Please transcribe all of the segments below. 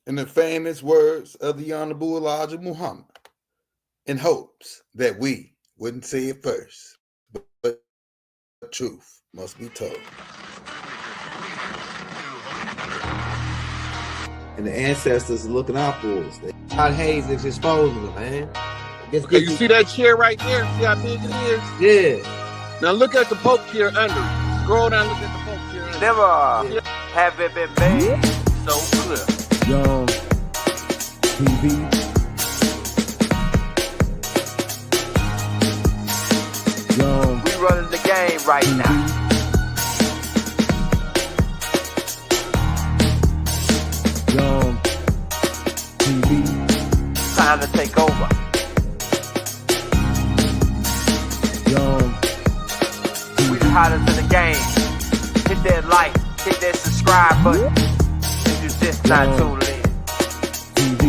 in the famous words of the Honorable Elijah Muhammad, in hopes that we wouldn't say it first, but truth must be told. And the ancestors are looking out for us. Todd Hayes is exposing them, man. Okay, you see that chair right there? See how big it is? Yeah. Now look at the Pope chair under it. Scroll down, look at the Pope chair under. Never have it been made so clear. Young TV. Young. We running the game right now. Young TV. Time to take over. Young We the hottest in the game. Hit that like, hit that subscribe button. If you just not tuned in. TV.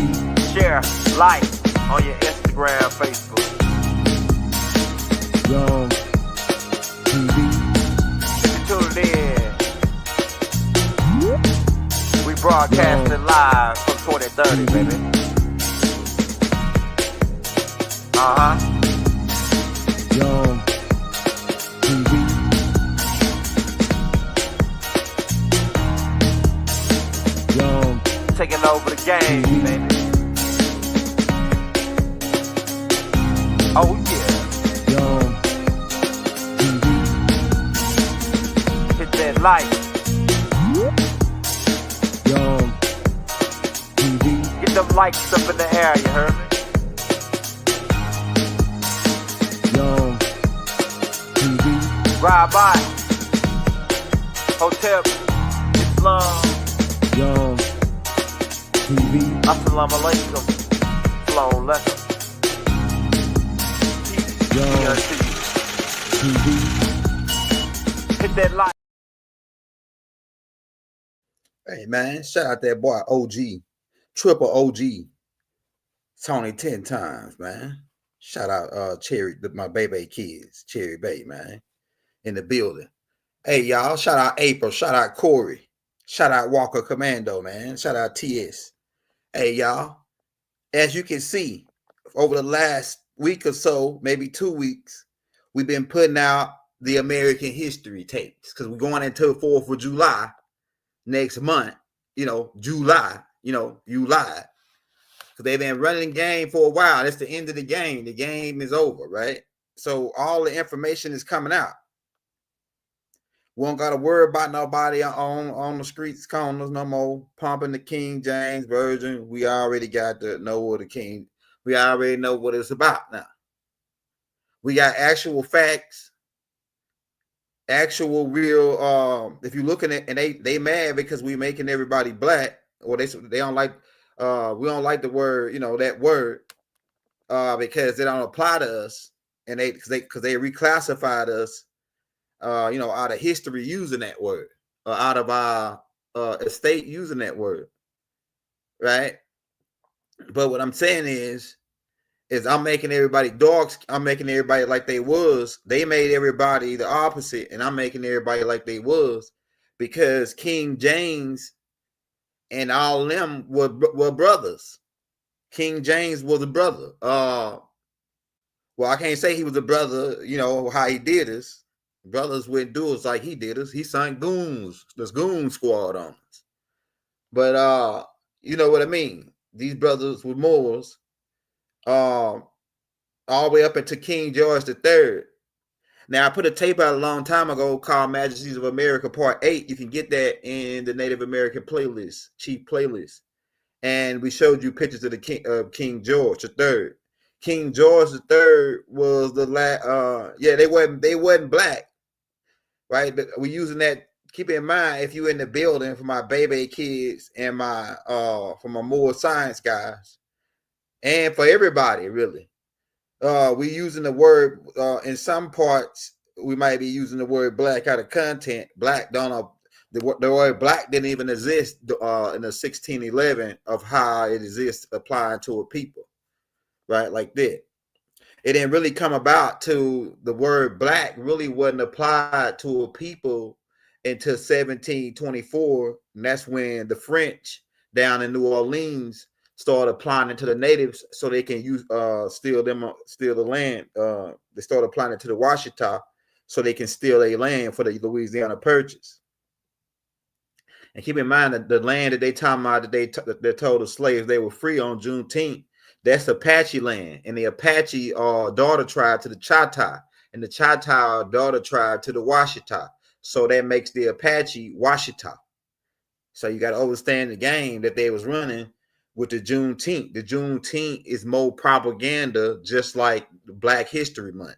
Share, like on your Instagram, Facebook. Young TV. If you tuned in, we broadcasting live from 2030, baby. Young TV. Young Taking over the game, baby. Oh yeah. Young TV. Hit that like. Young TV. Get them likes up in the air, you heard me? Young TV. Ride by. Hotel Islam. Young TV. Assalamu alaikum. Flown lesson. Young TV. Hit that like. Hey man, shout out that boy OG, triple OG, Tony 10 times, man. Shout out Cherry, my baby kids, Cherry Bay, man, in the building. Hey y'all, shout out April, shout out Corey, shout out Walker Commando, man. Shout out TS. Hey y'all, as you can see, over the last week or so, maybe 2 weeks, we've been putting out the American history tapes because we're going into the 4th of July next month, July, you lied. Because they've been running the game for a while. That's the end of the game. The game is over, right? So all the information is coming out. We don't got to worry about nobody on the streets corners no more pumping the King James Version. We already got to know what the King, we already know what it's about now. We got actual facts, actual real, if you're looking at, and they mad because we making everybody black, or they don't like, we don't like the word, that word, because they don't apply to us, and because they reclassified us, out of history using that word, or out of our estate using that word, right? But what I'm saying is I'm making everybody dogs. I'm making everybody like they was. They made everybody the opposite, and I'm making everybody like they was, because King James and all them were brothers. King James was a brother. Well, I can't say he was a brother, how he did us. Brothers wouldn't do us like he did us. He sent goons, this goon squad on us. But you know what I mean? These brothers were Moors, all the way up into King George III. Now, I put a tape out a long time ago called Majesties of America Part 8. You can get that in the Native American playlist, chief playlist. And we showed you pictures of the King George III. King George III was the last, they wasn't black, right? But we using that. Keep in mind, if you're in the building, for my baby kids and my for my more science guys, and for everybody really, we using the word in some parts. We might be using the word black out of content. Black don't the word black didn't even exist in the 1611 of how it exists applying to a people, right? Like that. It didn't really come about to the word black really wasn't applied to a people until 1724, and that's when the French down in New Orleans started applying it to the natives so they can use steal the land. They started applying it to the Washita so they can steal their land for the Louisiana Purchase. And keep in mind that the land that they talking about that they told the slaves they were free on Juneteenth, that's Apache land, and the Apache are daughter tribe to the Choctaw, and the Choctaw are daughter tribe to the Washita. So that makes the Apache Washita. So you got to understand the game that they was running with the Juneteenth. The Juneteenth is more propaganda, just like Black History Month,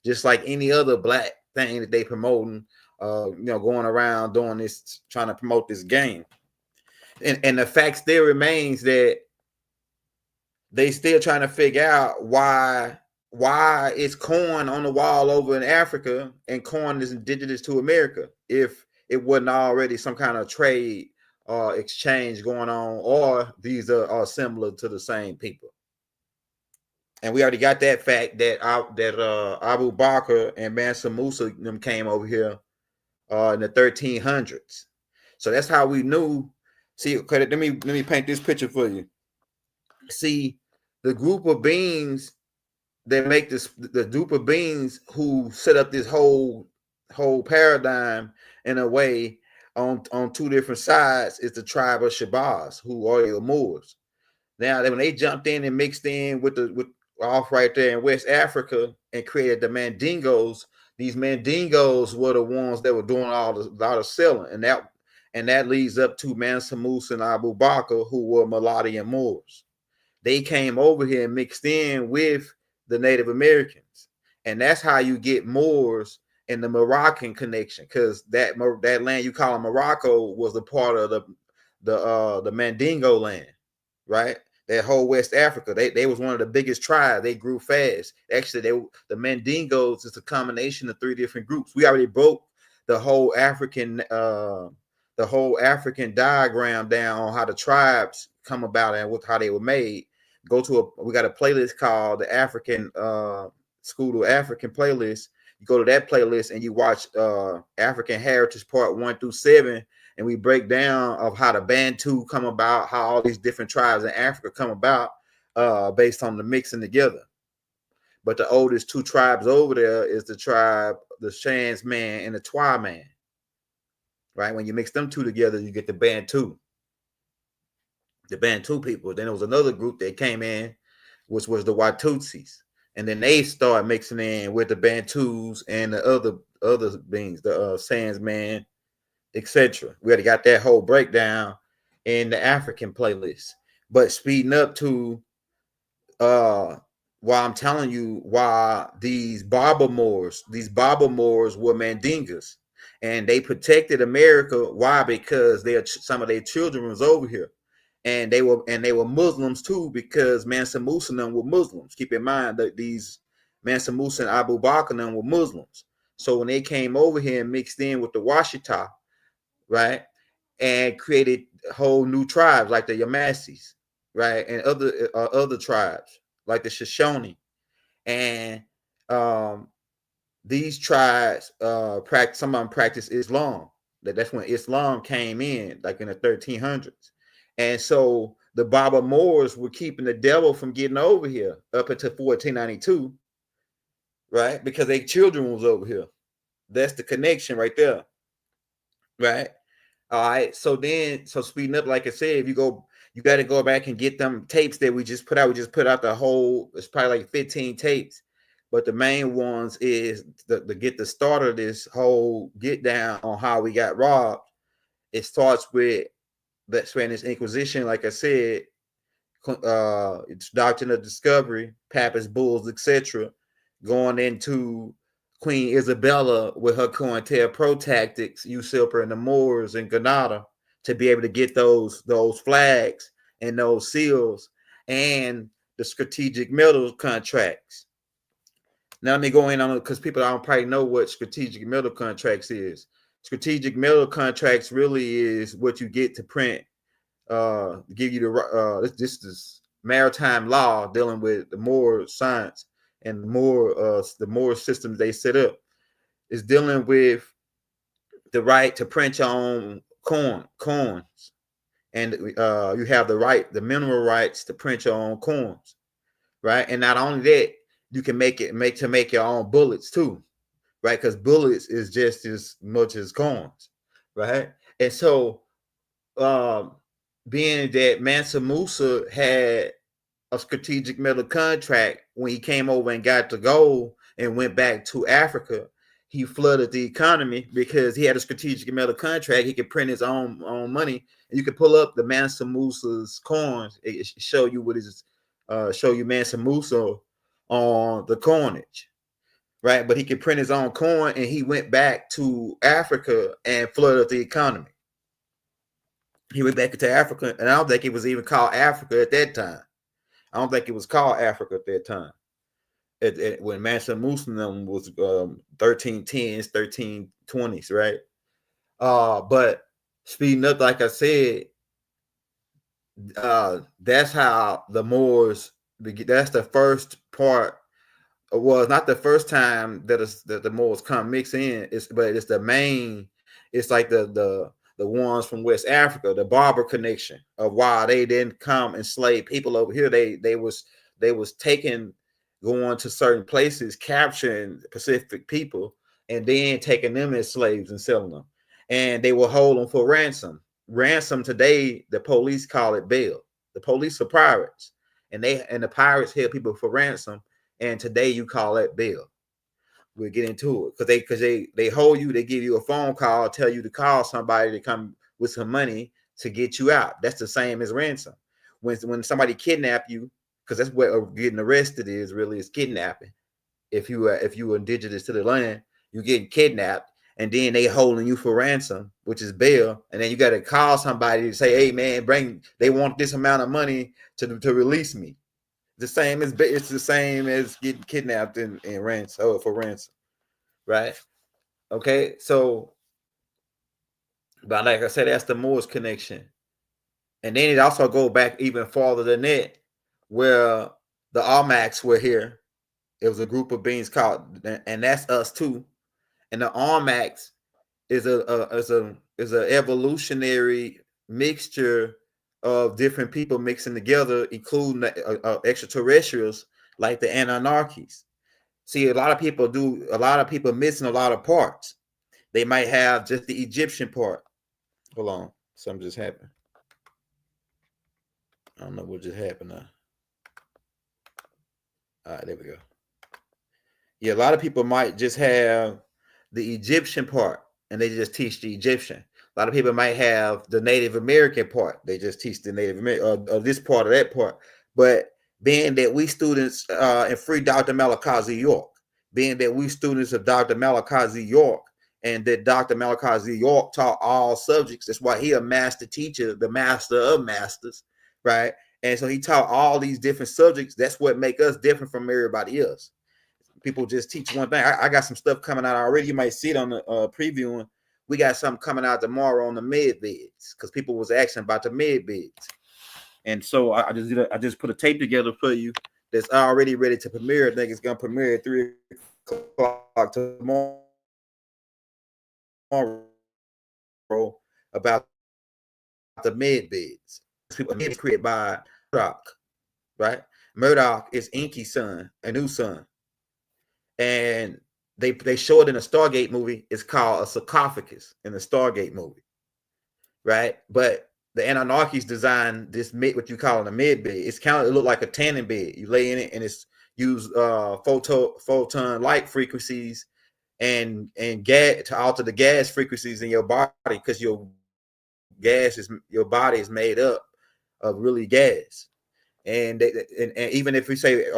just like any other black thing that they promoting. Going around doing this, trying to promote this game. And the fact still remains that they still trying to figure out why is corn on the wall over in Africa and corn is indigenous to America if it wasn't already some kind of trade exchange going on, or these are similar to the same people. And we already got that fact that Abu Bakr and Mansa Musa them came over here in the 1300s. So that's how we knew. See, let me paint this picture for you. See, the group of beings that make this, the group of beings who set up this whole paradigm in a way on two different sides is the tribe of Shabazz, who are the Moors. Now, when they jumped in and mixed in with off right there in West Africa and created the Mandingos, these Mandingos were the ones that were doing a lot of selling, and that leads up to Mansa Musa and Abu Bakr, who were Mulattian Moors. They came over here and mixed in with the Native Americans, and that's how you get Moors and the Moroccan connection, because that land you call Morocco was a part of the Mandingo land, right? That whole West Africa, they was one of the biggest tribes. They grew fast. Actually, the Mandingos is a combination of three different groups. We already broke the whole African diagram down on how the tribes come about and how they were made. We got a playlist called the African School of African playlist. You go to that playlist and you watch African Heritage Part 1 through 7. And we break down of how the Bantu come about, how all these different tribes in Africa come about based on the mixing together. But the oldest two tribes over there is the tribe, the Shan's man and the Twa man. Right? When you mix them two together, you get the Bantu. The Bantu people. Then there was another group that came in, which was the Watutsis. And then they started mixing in with the Bantus and the other beings, the Sans man, etc. We already got that whole breakdown in the African playlist. But speeding up to why I'm telling you why these Barber Moors were Mandingas, and they protected America. Why? Because some of their children was over here, and they were Muslims too, because Mansa Musa and them were Muslims. Keep in mind that these Mansa Musa and Abu Bakr and them were Muslims. So when they came over here and mixed in with the Washita, right, and created whole new tribes like the Yamasis, right, and other tribes like the Shoshone, and these tribes some of them practice Islam. That's when Islam came in, like in the 1300s, and so the Berber Moors were keeping the devil from getting over here up until 1492, right, because their children was over here. That's the connection right there, right? All right, so speeding up, like I said, you got to go back and get them tapes that we just put out. We just put out the whole, it's probably like 15 tapes, but the main ones is to get the start of this whole get down on how we got robbed. It starts with that Spanish Inquisition, like I said, it's Doctrine of Discovery, Papist Bulls, etc., going into Queen Isabella with her COINTELPRO tactics, usurper and the Moors in Granada, to be able to get those flags and those seals and the strategic metal contracts. Now let me go in on it, because people don't probably know what strategic metal contracts is. Strategic metal contracts really is what you get to print, give you the this is maritime law dealing with the Moor science and the Moor systems they set up. Is dealing with the right to print your own coins and you have the mineral rights to print your own coins, right? And not only that, you can make your own bullets too, right? Because bullets is just as much as coins, right? And so, being that Mansa Musa had a strategic metal contract when he came over and got the gold and went back to Africa, he flooded the economy because he had a strategic metal contract. He could print his own money, and you could pull up the Mansa Musa's coins. It show you what is show you Mansa Musa on the coinage, right? But he could print his own coin, and he went back to Africa and flooded the economy. He went back to Africa, and I don't think it was even called Africa at that time. I don't think it was called Africa at that time. When Mansa Musa was 1310s, 1320s, right? But speeding up, like I said, that's how the Moors. That's the first part. Well, it's not the first time that the Moors come mix in. But it's the main. It's like the ones from West Africa, the Berber connection of why they didn't come enslave people over here. They was taking, going to certain places, capturing Pacific people, and then taking them as slaves and selling them. And they will hold them for ransom. Ransom today, the police call it bail. The police are pirates, and the pirates held people for ransom. And today you call that bail. We'll get into it because they hold you. They give you a phone call, tell you to call somebody to come with some money to get you out. That's the same as ransom. When somebody kidnap you, because that's what getting arrested is kidnapping. If you are indigenous to the land, you're getting kidnapped, and then they holding you for ransom, which is bail, and then you got to call somebody to say, "Hey man, they want this amount of money to release me." It's the same as getting kidnapped in ransom for ransom, right? Okay, so, but like I said, that's the Moors connection, and then it also go back even farther than that, where the Almacs were here. It was a group of beings called, and that's us too. And the Almacs is a evolutionary mixture of different people mixing together, including extraterrestrials like the Anunnakis. See, a lot of people missing a lot of parts. They might have just the Egyptian part. Hold on, something just happened. I don't know what just happened now. All right, there we go. Yeah, a lot of people might just have the Egyptian part, and they just teach the Egyptian. A lot of people might have the Native American part. They just teach the Native American, or this part or that part. But being that we students and free Dr. Malachi Z. York, being that we students of Dr. Malachi Z. York, and that Dr. Malachi Z. York taught all subjects. That's why he a master teacher, the master of masters, right? And so he taught all these different subjects. That's what make us different from everybody else. People just teach one thing. I got some stuff coming out already. You might see it on the previewing. We got something coming out tomorrow on the med beds because people was asking about the med beds, and so I just put a tape together for you that's already ready to premiere. I think it's gonna premiere at 3:00 tomorrow about the med beds. It's created by Murdoch, right? Murdoch is Inky's son, a new son. And they show it in a Stargate movie. It's called a sarcophagus in the Stargate movie, right? But the Anunnakis designed this what you call a med bed. It look like a tanning bed. You lay in it, and it's use photon light frequencies and gas to alter the gas frequencies in your body, because your body is made up of really gas. And even if we say,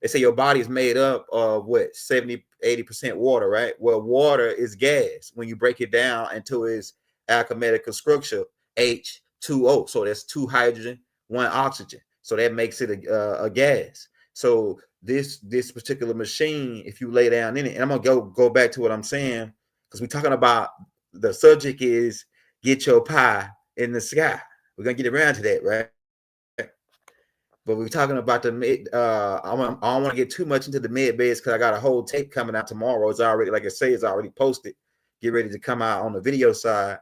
they say your body is made up of what, 70-80% water, right? Well, water is gas when you break it down into its alchemical structure, H2O. So that's 2 hydrogen, 1 oxygen. So that makes it a gas. So this particular machine, if you lay down in it, and I'm gonna go back to what I'm saying, because we're talking about the subject is get your pie in the sky. We're gonna get around to that, right? But we're talking about the med. I don't want to get too much into the med beds because I got a whole tape coming out tomorrow. It's already, like I say, it's already posted. Get ready to come out on the video side.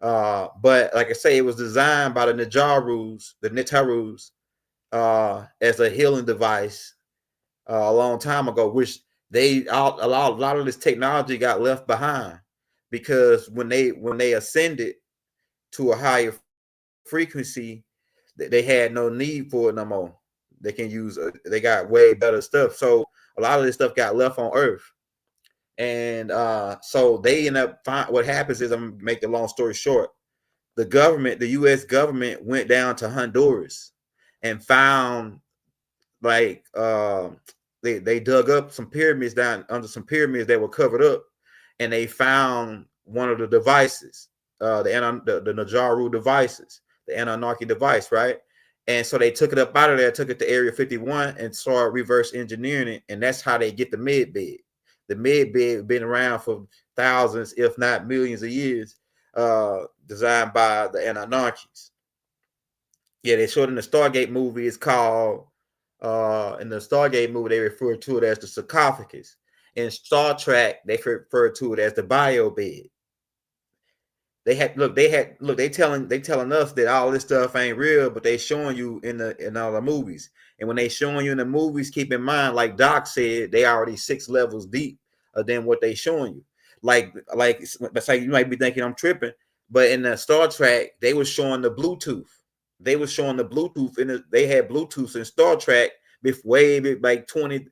But like I say, it was designed by the Netarus, as a healing device a long time ago, which a lot of this technology got left behind because when they ascended to a higher frequency, they had no need for it no more. They can use they got way better stuff. So a lot of this stuff got left on Earth. And so they end up what happens is, I'm gonna make the long story short, the US government went down to Honduras and found like they dug up some pyramids down under some pyramids that were covered up, and they found one of the devices, the Najaru devices, the Anunnaki device, right? And so they took it up out of there, took it to Area 51, and started reverse engineering it, and that's how they get the med bed. The med bed been around for thousands, if not millions of years, designed by the Anunnakis. Yeah, they showed in the Stargate movie. It's called in the Stargate movie, they refer to it as the sarcophagus. In Star Trek, they refer to it as the bio bed. They telling us that all this stuff ain't real, but they showing you in all the movies. And when they showing you in the movies, keep in mind, like Doc said, they already 6 levels deep than what they showing you. Like you might be thinking I'm tripping, but in the Star Trek, they was showing the Bluetooth. They was showing the Bluetooth, and they had Bluetooth in Star Trek way like 10,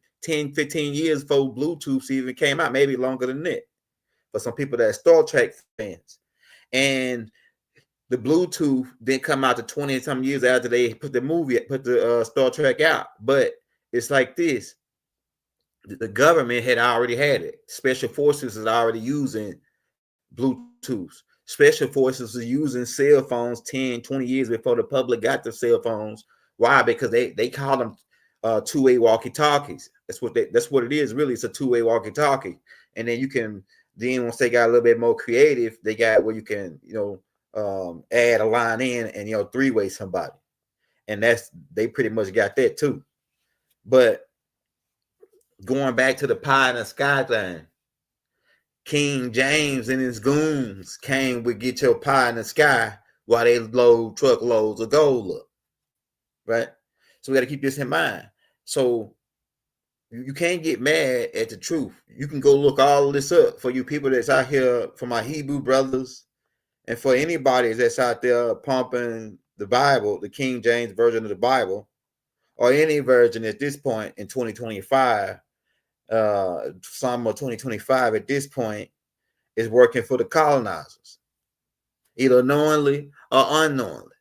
15 years before Bluetooth even came out, maybe longer than that. For some people that are Star Trek fans. And the Bluetooth didn't come out to 20 some years after they put the Star Trek out. But it's like this. The government had already had it. Special forces is already using Bluetooth. Special forces are using cell phones 10, 20 years before the public got the cell phones. Why? Because they call them two-way walkie-talkies. That's what it is, really. It's a two-way walkie-talkie. And then once they got a little bit more creative, they got where you can, add a line in and, three-way somebody. And they pretty much got that too. But going back to the pie in the sky thing, King James and his goons came with get your pie in the sky while they load truckloads of gold up. Right? So we got to keep this in mind. So you can't get mad at the truth. You can go look all of this up for you people that's out here, for my Hebrew brothers, and for anybody that's out there pumping the Bible, the King James version of the Bible, or any version at this point in 2025, some of 2025 at this point is working for the colonizers, either knowingly or unknowingly.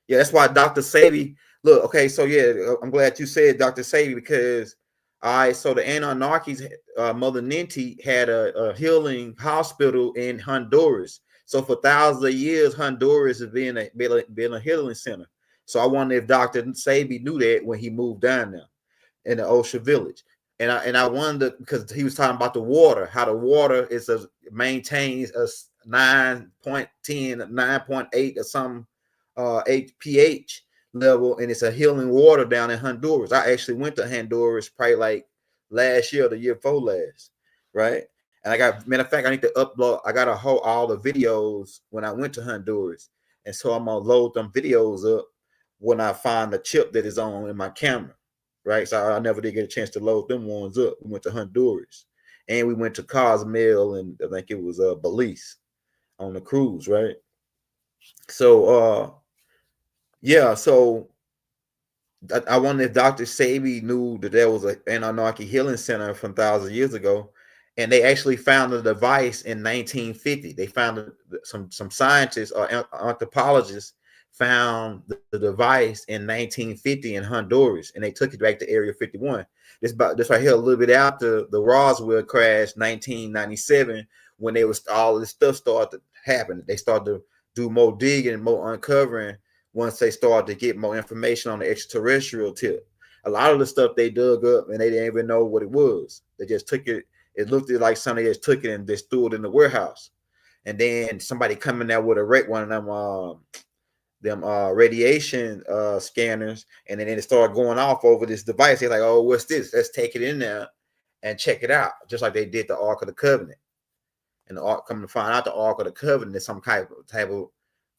Yeah, that's why Dr. Sebi, look, okay, so yeah, I'm glad you said Dr. Sebi, because so the Anunnakis, Mother Ninti had a healing hospital in Honduras. So for thousands of years, Honduras has been a healing center. So I wonder if Dr. Sebi knew that when he moved down there in the Osha village. And I wonder, because he was talking about the water, how the water maintains a 9.10, 9.8 or some pH level, and it's a healing water down in Honduras. I actually went to Honduras probably like last year or the year before last, right? And matter of fact, I need to upload. I got all the videos when I went to Honduras, and so I'm gonna load them videos up when I find the chip that is on in my camera, right? So I never did get a chance to load them ones up. We went to Honduras, and we went to Cozumel, and I think it was Belize on the cruise, right? So yeah, so I wonder if Dr. Sebi knew that there was an Anunnaki healing center from thousands of years ago, and they actually found the device in 1950. They found some scientists or anthropologists found the device in 1950 in Honduras, and they took it back to Area 51. This right here, a little bit after the Roswell crash, 1997, when all this stuff started to happen. They started to do more digging and more uncovering once they started to get more information on the extraterrestrial tip. A lot of the stuff they dug up, and they didn't even know what it was. They just took it. It looked like somebody just took it and they threw it in the warehouse. And then somebody coming there with one of them radiation scanners, and then it started going off over this device. They're like, oh, what's this? Let's take it in there and check it out, just like they did the Ark of the Covenant. And the ark, come to find out, the Ark of the Covenant is some type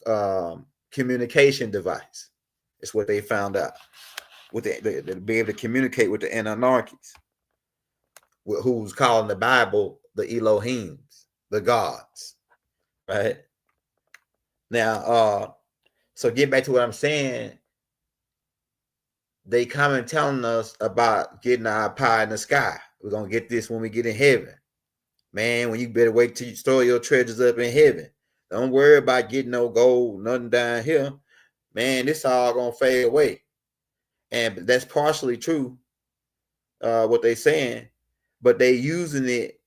of communication device. It's what they found out. With to be able to communicate with the Anunnakis, who's calling the Bible the Elohims, the gods, right? Now, so get back to what I'm saying. They come and telling us about getting our pie in the sky. We're gonna get this when we get in heaven. Man, when you better wait till you store your treasures up in heaven. Don't worry about getting no gold, nothing down here. Man, this all gonna fade away. And that's partially true, what they saying, but they using it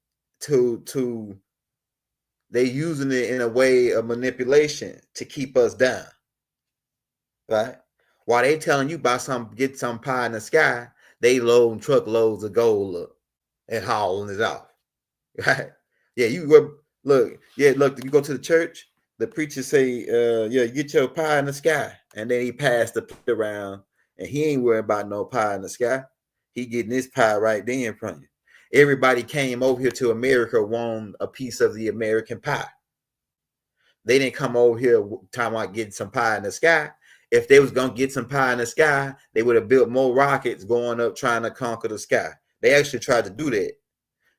they using it in a way of manipulation to keep us down. Right? While they telling you about get some pie in the sky, they loading truckloads of gold up and hauling it off. Right? Yeah, you look, you go to the church, the preacher say, yeah, get your pie in the sky. And then he passed the plate around, and he ain't worried about no pie in the sky. He getting his pie right there in front of you. Everybody came over here to America wanting a piece of the American pie. They didn't come over here talking about getting some pie in the sky. If they was going to get some pie in the sky, they would have built more rockets going up trying to conquer the sky. They actually tried to do that.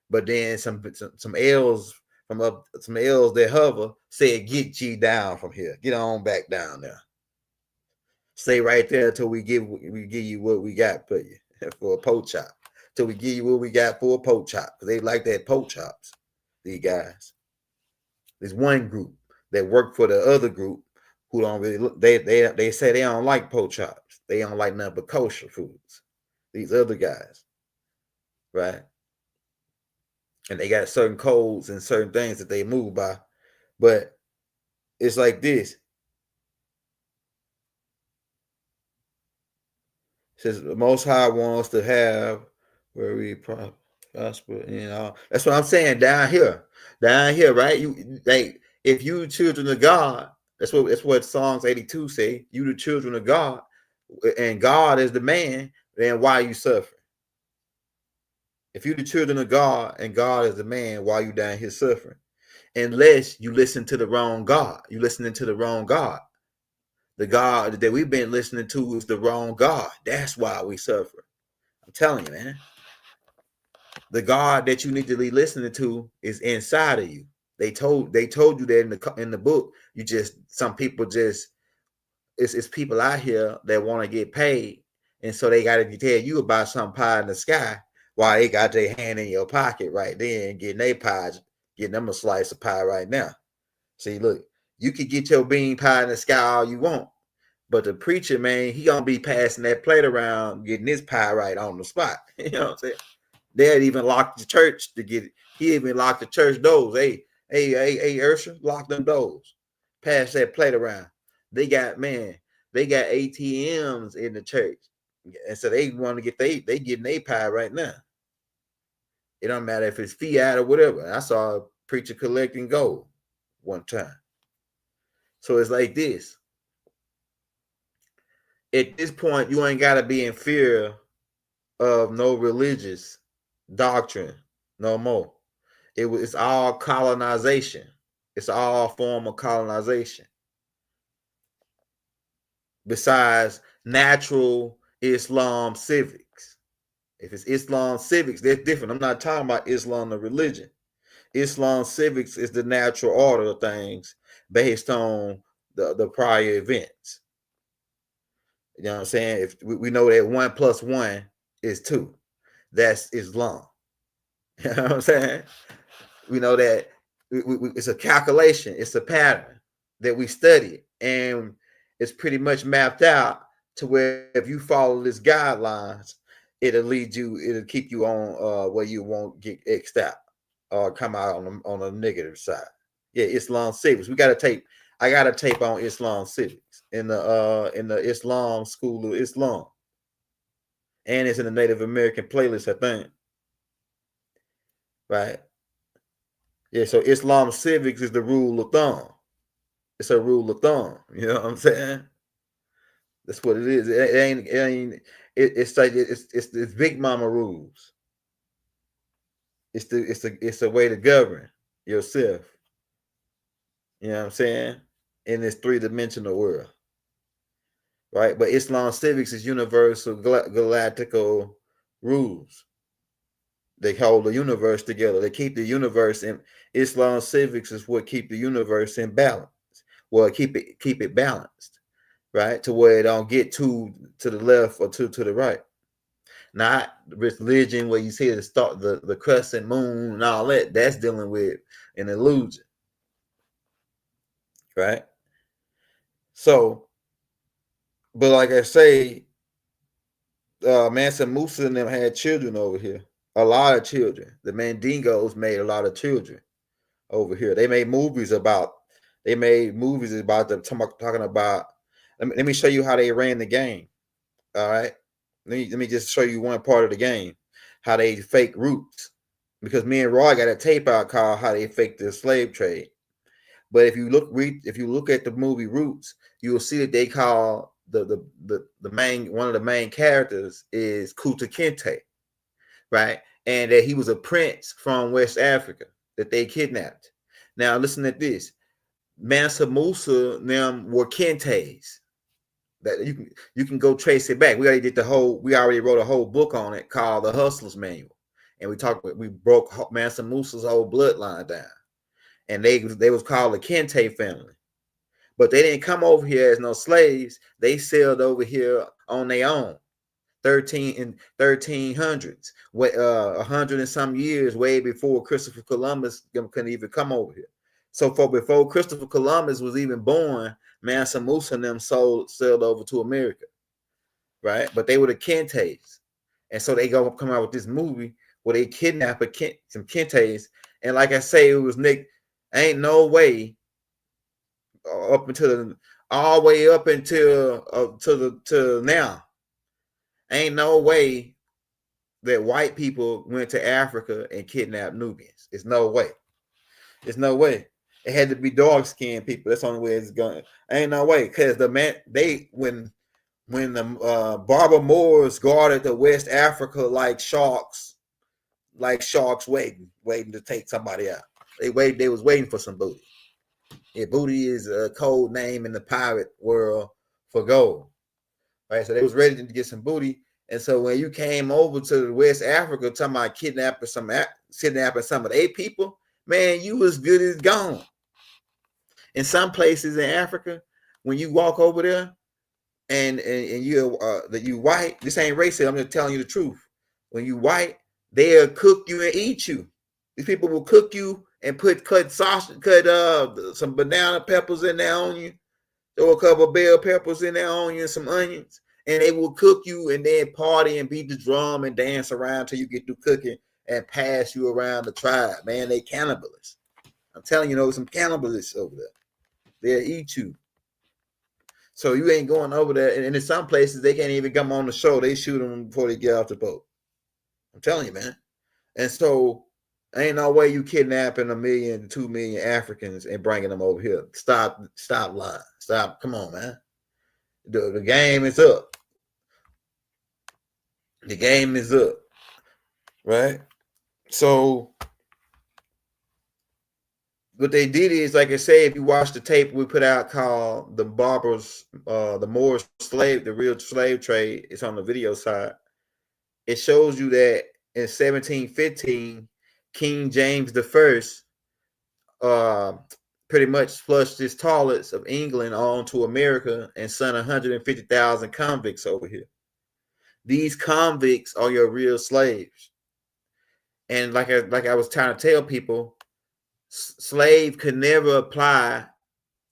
But then some elves that hover said, get ye down from here. Get on back down there. Stay right there until we give you what we got for you for a pork chop. Till we give you what we got for a pork chop. Because they like that pork chops, these guys. There's one group that work for the other group who don't really look. They say they don't like pork chops. They don't like nothing but kosher foods. These other guys. Right? And they got certain codes and certain things that they move by. But it's like this. It says the Most High wants us to have where we prosper, That's what I'm saying down here, right? You like if you children of God, that's what Psalms 82 say. You the children of God, and God is the man. Then why you suffering? If you the children of God and God is the man, why you down here suffering? Unless you listen to the wrong God, you listening to the wrong God. The God that we've been listening to is the wrong God. That's why we suffer. I'm telling you, man. The God that you need to be listening to is inside of you. They told you that in the book. Some people it's people out here that want to get paid, and so they got to tell you about some pie in the sky while they got their hand in your pocket right there and getting their pie, getting them a slice of pie right now. See, look, you can get your bean pie in the sky all you want, but the preacher, man, he gonna be passing that plate around, getting his pie right on the spot. You know what I'm saying? They'd even lock the church to get it. He even locked the church doors. Hey, Ursha, lock them doors. Pass that plate around. They got ATMs in the church. And so they want to get they getting their pie right now. It don't matter if it's fiat or whatever. I saw a preacher collecting gold one time. So it's like this. At this point, you ain't got to be in fear of no religious doctrine no more. It's all colonization. It's all form of colonization. Besides natural Islam civics. If it's Islam civics, they're different. I'm not talking about Islam the religion. Islam civics is the natural order of things based on the prior events. You know what I'm saying? If we know that 1 + 1 is 2, that's Islam. You know what I'm saying? We know that it's a calculation, it's a pattern that we study, and it's pretty much mapped out to where if you follow this guidelines, it'll keep you on where you won't get X'd out or come out on the negative side. Yeah, Islam civics. I got a tape on Islam civics in the Islam School of Islam. And it's in the Native American playlist, I think. Right? Yeah, so Islam civics is the rule of thumb. It's a rule of thumb. You know what I'm saying? That's what it is. It's Big Mama rules. It's a way to govern. yourself. You know what I'm saying? In this three-dimensional world. Right? But Islam civics is universal galactical rules. They hold the universe together. They keep the universe in. Islam civics is what keep the universe in balance. Well, keep it balanced, right? To where it don't get to the left or to the right. Not religion where you see the crescent moon and all that. That's dealing with an illusion, right? So, but like I say, Mansa Musa and them had children over here. A lot of children. The Mandingos made a lot of children over here. They made movies about them talking about. Let me show you how they ran the game. All right. Let me just show you one part of the game, how they fake roots. Because me and Roy got a tape out called "How They Faked the Slave Trade." But if you look at the movie Roots, you will see that they call the main one of the main characters is Kunta Kinte, right? And that he was a prince from West Africa that they kidnapped. Now listen to this: Mansa Musa them were Kintes. That you can go trace it back. We already wrote a whole book on it called The Hustler's Manual, and we broke Mansa Musa's whole bloodline down. And they was called the Kente family, but they didn't come over here as no slaves. They sailed over here on their own, 1300s, 100 and some years, way before Christopher Columbus couldn't even come over here. So before Christopher Columbus was even born, Mansa Musa and them sailed over to America, right? But they were the Kentes, and so they come out with this movie where they kidnap some Kentes, and like I say, it was Nick. Ain't no way all the way up until to now. Ain't no way that white people went to Africa and kidnapped Nubians. It's no way. It's no way. It had to be dark-skinned people. That's the only way it's going. Ain't no way, because when the Barber Moors guarded the West Africa like sharks waiting to take somebody out. They was waiting for some booty. Yeah, booty is a code name in the pirate world for gold. Right? So they was ready to get some booty. And so when you came over to West Africa talking about kidnapping some of their people, man, you was good as gone. In some places in Africa, when you walk over there and you white, this ain't racist, I'm just telling you the truth. When you white, they'll cook you and eat you. These people will cook you and cut some banana peppers in there on you, throw a couple of bell peppers in there on you and some onions, and they will cook you and then party and beat the drum and dance around till you get through cooking and pass you around the tribe. Man, they cannibalists. I'm telling you, some cannibalists over there. They'll eat you. So you ain't going over there. And in some places, they can't even come on the show. They shoot them before they get off the boat. I'm telling you, man. And so ain't no way you kidnapping 1 million, 2 million Africans and bringing them over here. Stop lying. Stop. Come on, man. The game is up. The game is up. Right? So what they did is, like I say, if you watch the tape we put out called the Moors slave, the real slave trade, it's on the video side. It shows you that in 1715, King James I pretty much flushed his toilets of England onto America and sent 150,000 convicts over here. These convicts are your real slaves. And like I was trying to tell people, slave could never apply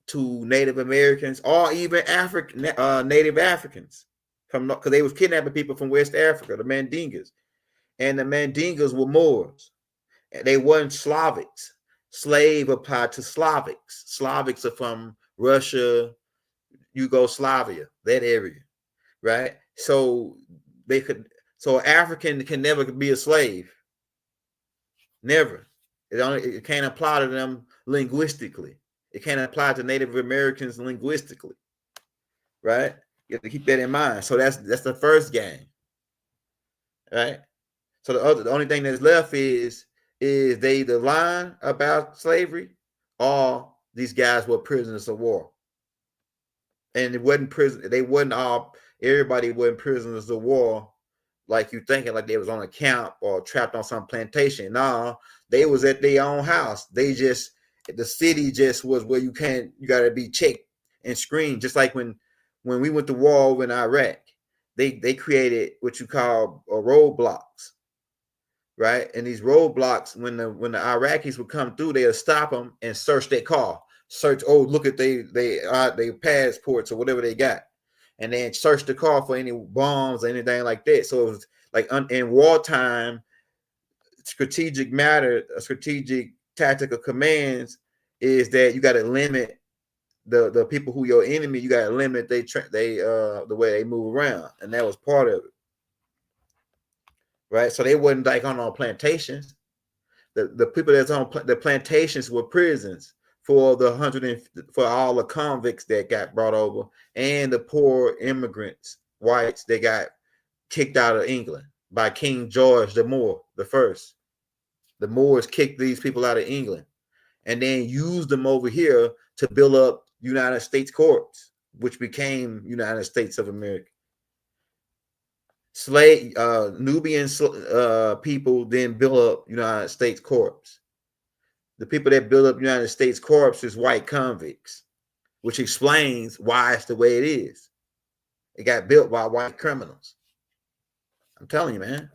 to Native Americans or even Native Africans, because they was kidnapping people from West Africa, the Mandingas, and the Mandingas were Moors. They weren't Slavics. Slave applied to Slavics. Slavics are from Russia, Yugoslavia, that area, right? So African can never be a slave. Never. It can't apply to them linguistically. It can't apply to Native Americans linguistically, right? You have to keep that in mind. So that's the first game, right? So the only thing that's left is is they either lying about slavery or these guys were prisoners of war. And it wasn't prison. They wasn't all. Everybody wasn't prisoners of war, like you thinking like they was on a camp or trapped on some plantation. No, they was at their own house. They just the city just was where you got to be checked and screened. Just like when we went to war over in Iraq, they created what you call roadblocks, right? And these roadblocks, when the Iraqis would come through, they'll stop them and search their car. Search, look at they passports or whatever they got, and then search the car for any bombs or anything like that. So it was like in wartime, strategic tactical commands is that you got to limit the people who your enemy. You got to limit the way they move around, and that was part of it, right? So they wasn't like on plantations. The people that's on the plantations were prisons for for all the convicts that got brought over and the poor immigrants, whites that got kicked out of England by King George the Moor the First. The Moors kicked these people out of England and then used them over here to build up United States Corps, which became United States of America. Nubian people then built up United States Corps. The people that build up United States Corps is white convicts, which explains why it's the way it is. It got built by white criminals. I'm telling you, man.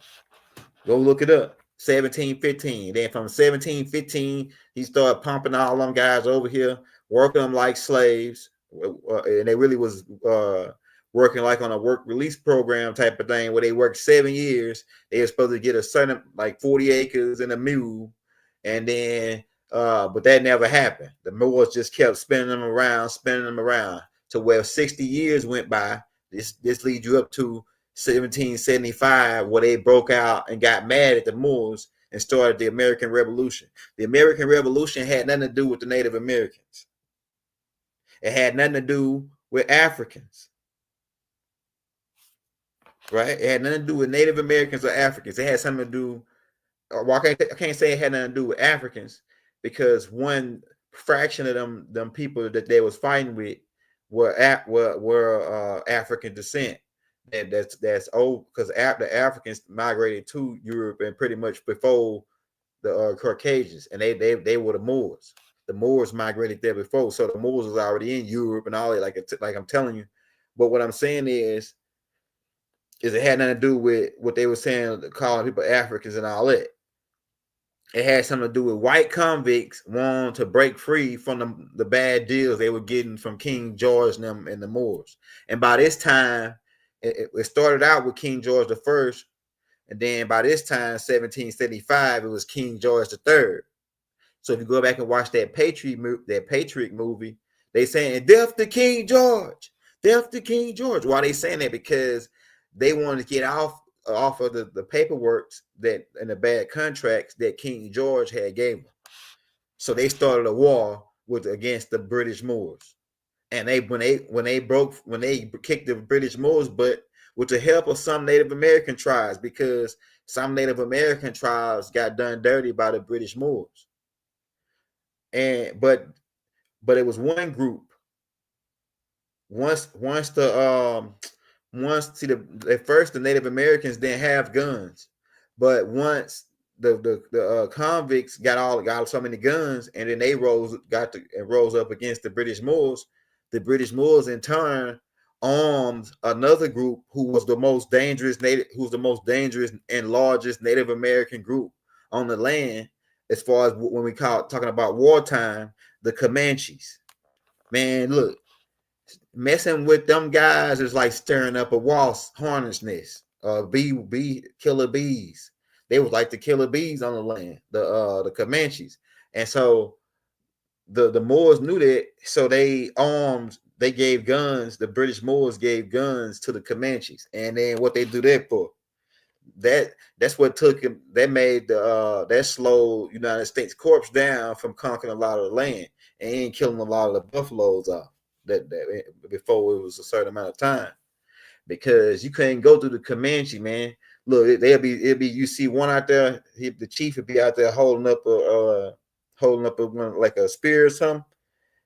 Go look it up. 1715. Then from 1715, he started pumping all them guys over here, working them like slaves. And they really was working like on a work release program type of thing where they worked 7 years. They were supposed to get a certain like 40 acres and a mule. And then but that never happened. The Moors just kept spinning them around to where 60 years went by. This leads you up to 1775, where they broke out and got mad at the Moors and started the American Revolution. The American Revolution had nothing to do with the Native Americans. It had nothing to do with Africans. Right? It had nothing to do with Native Americans or Africans. It had something to do, well, I can't say it had nothing to do with Africans, because one fraction of them people that they was fighting with were African descent. And that's old, because the Africans migrated to Europe and pretty much before the Caucasians, and they were the Moors. The Moors migrated there before, so the Moors was already in Europe and all that. Like I'm telling you, but what I'm saying is it had nothing to do with what they were saying, calling people Africans and all that. It had something to do with white convicts wanting to break free from the bad deals they were getting from King George and them and the Moors. And by this time, it started out with King George the First, and then by this time, 1775, it was King George the Third. So if you go back and watch that Patriot movie, they saying "Death to King George, death to King George." Why they saying that? Because they wanted to get off of the paperwork that and the bad contracts that King George had gave them. So they started a war against the British Moors. And when they kicked the British Moors butt with the help of some Native American tribes, because some Native American tribes got done dirty by the British Moors. But it was one group. At first the Native Americans didn't have guns, but once the convicts got so many guns, and then they rose up against the British Moors. The British Moors in turn armed another group who was the most dangerous and largest Native American group on the land, as far as when we talking about wartime, the Comanches. Man, look, messing with them guys is like stirring up a hornet's nest. Bee killer bees. They was like the killer bees on the land, the Comanches. And so the Moors knew that, so they gave guns. The British Moors gave guns to the Comanches, and then what they do that for? That's what took him. That slowed United States Corps down from conquering a lot of the land and killing a lot of the buffaloes off. That before it was a certain amount of time, because you couldn't go through the Comanche, man. Look, it'll be you see one out there, the chief would be out there holding up one like a spear or something,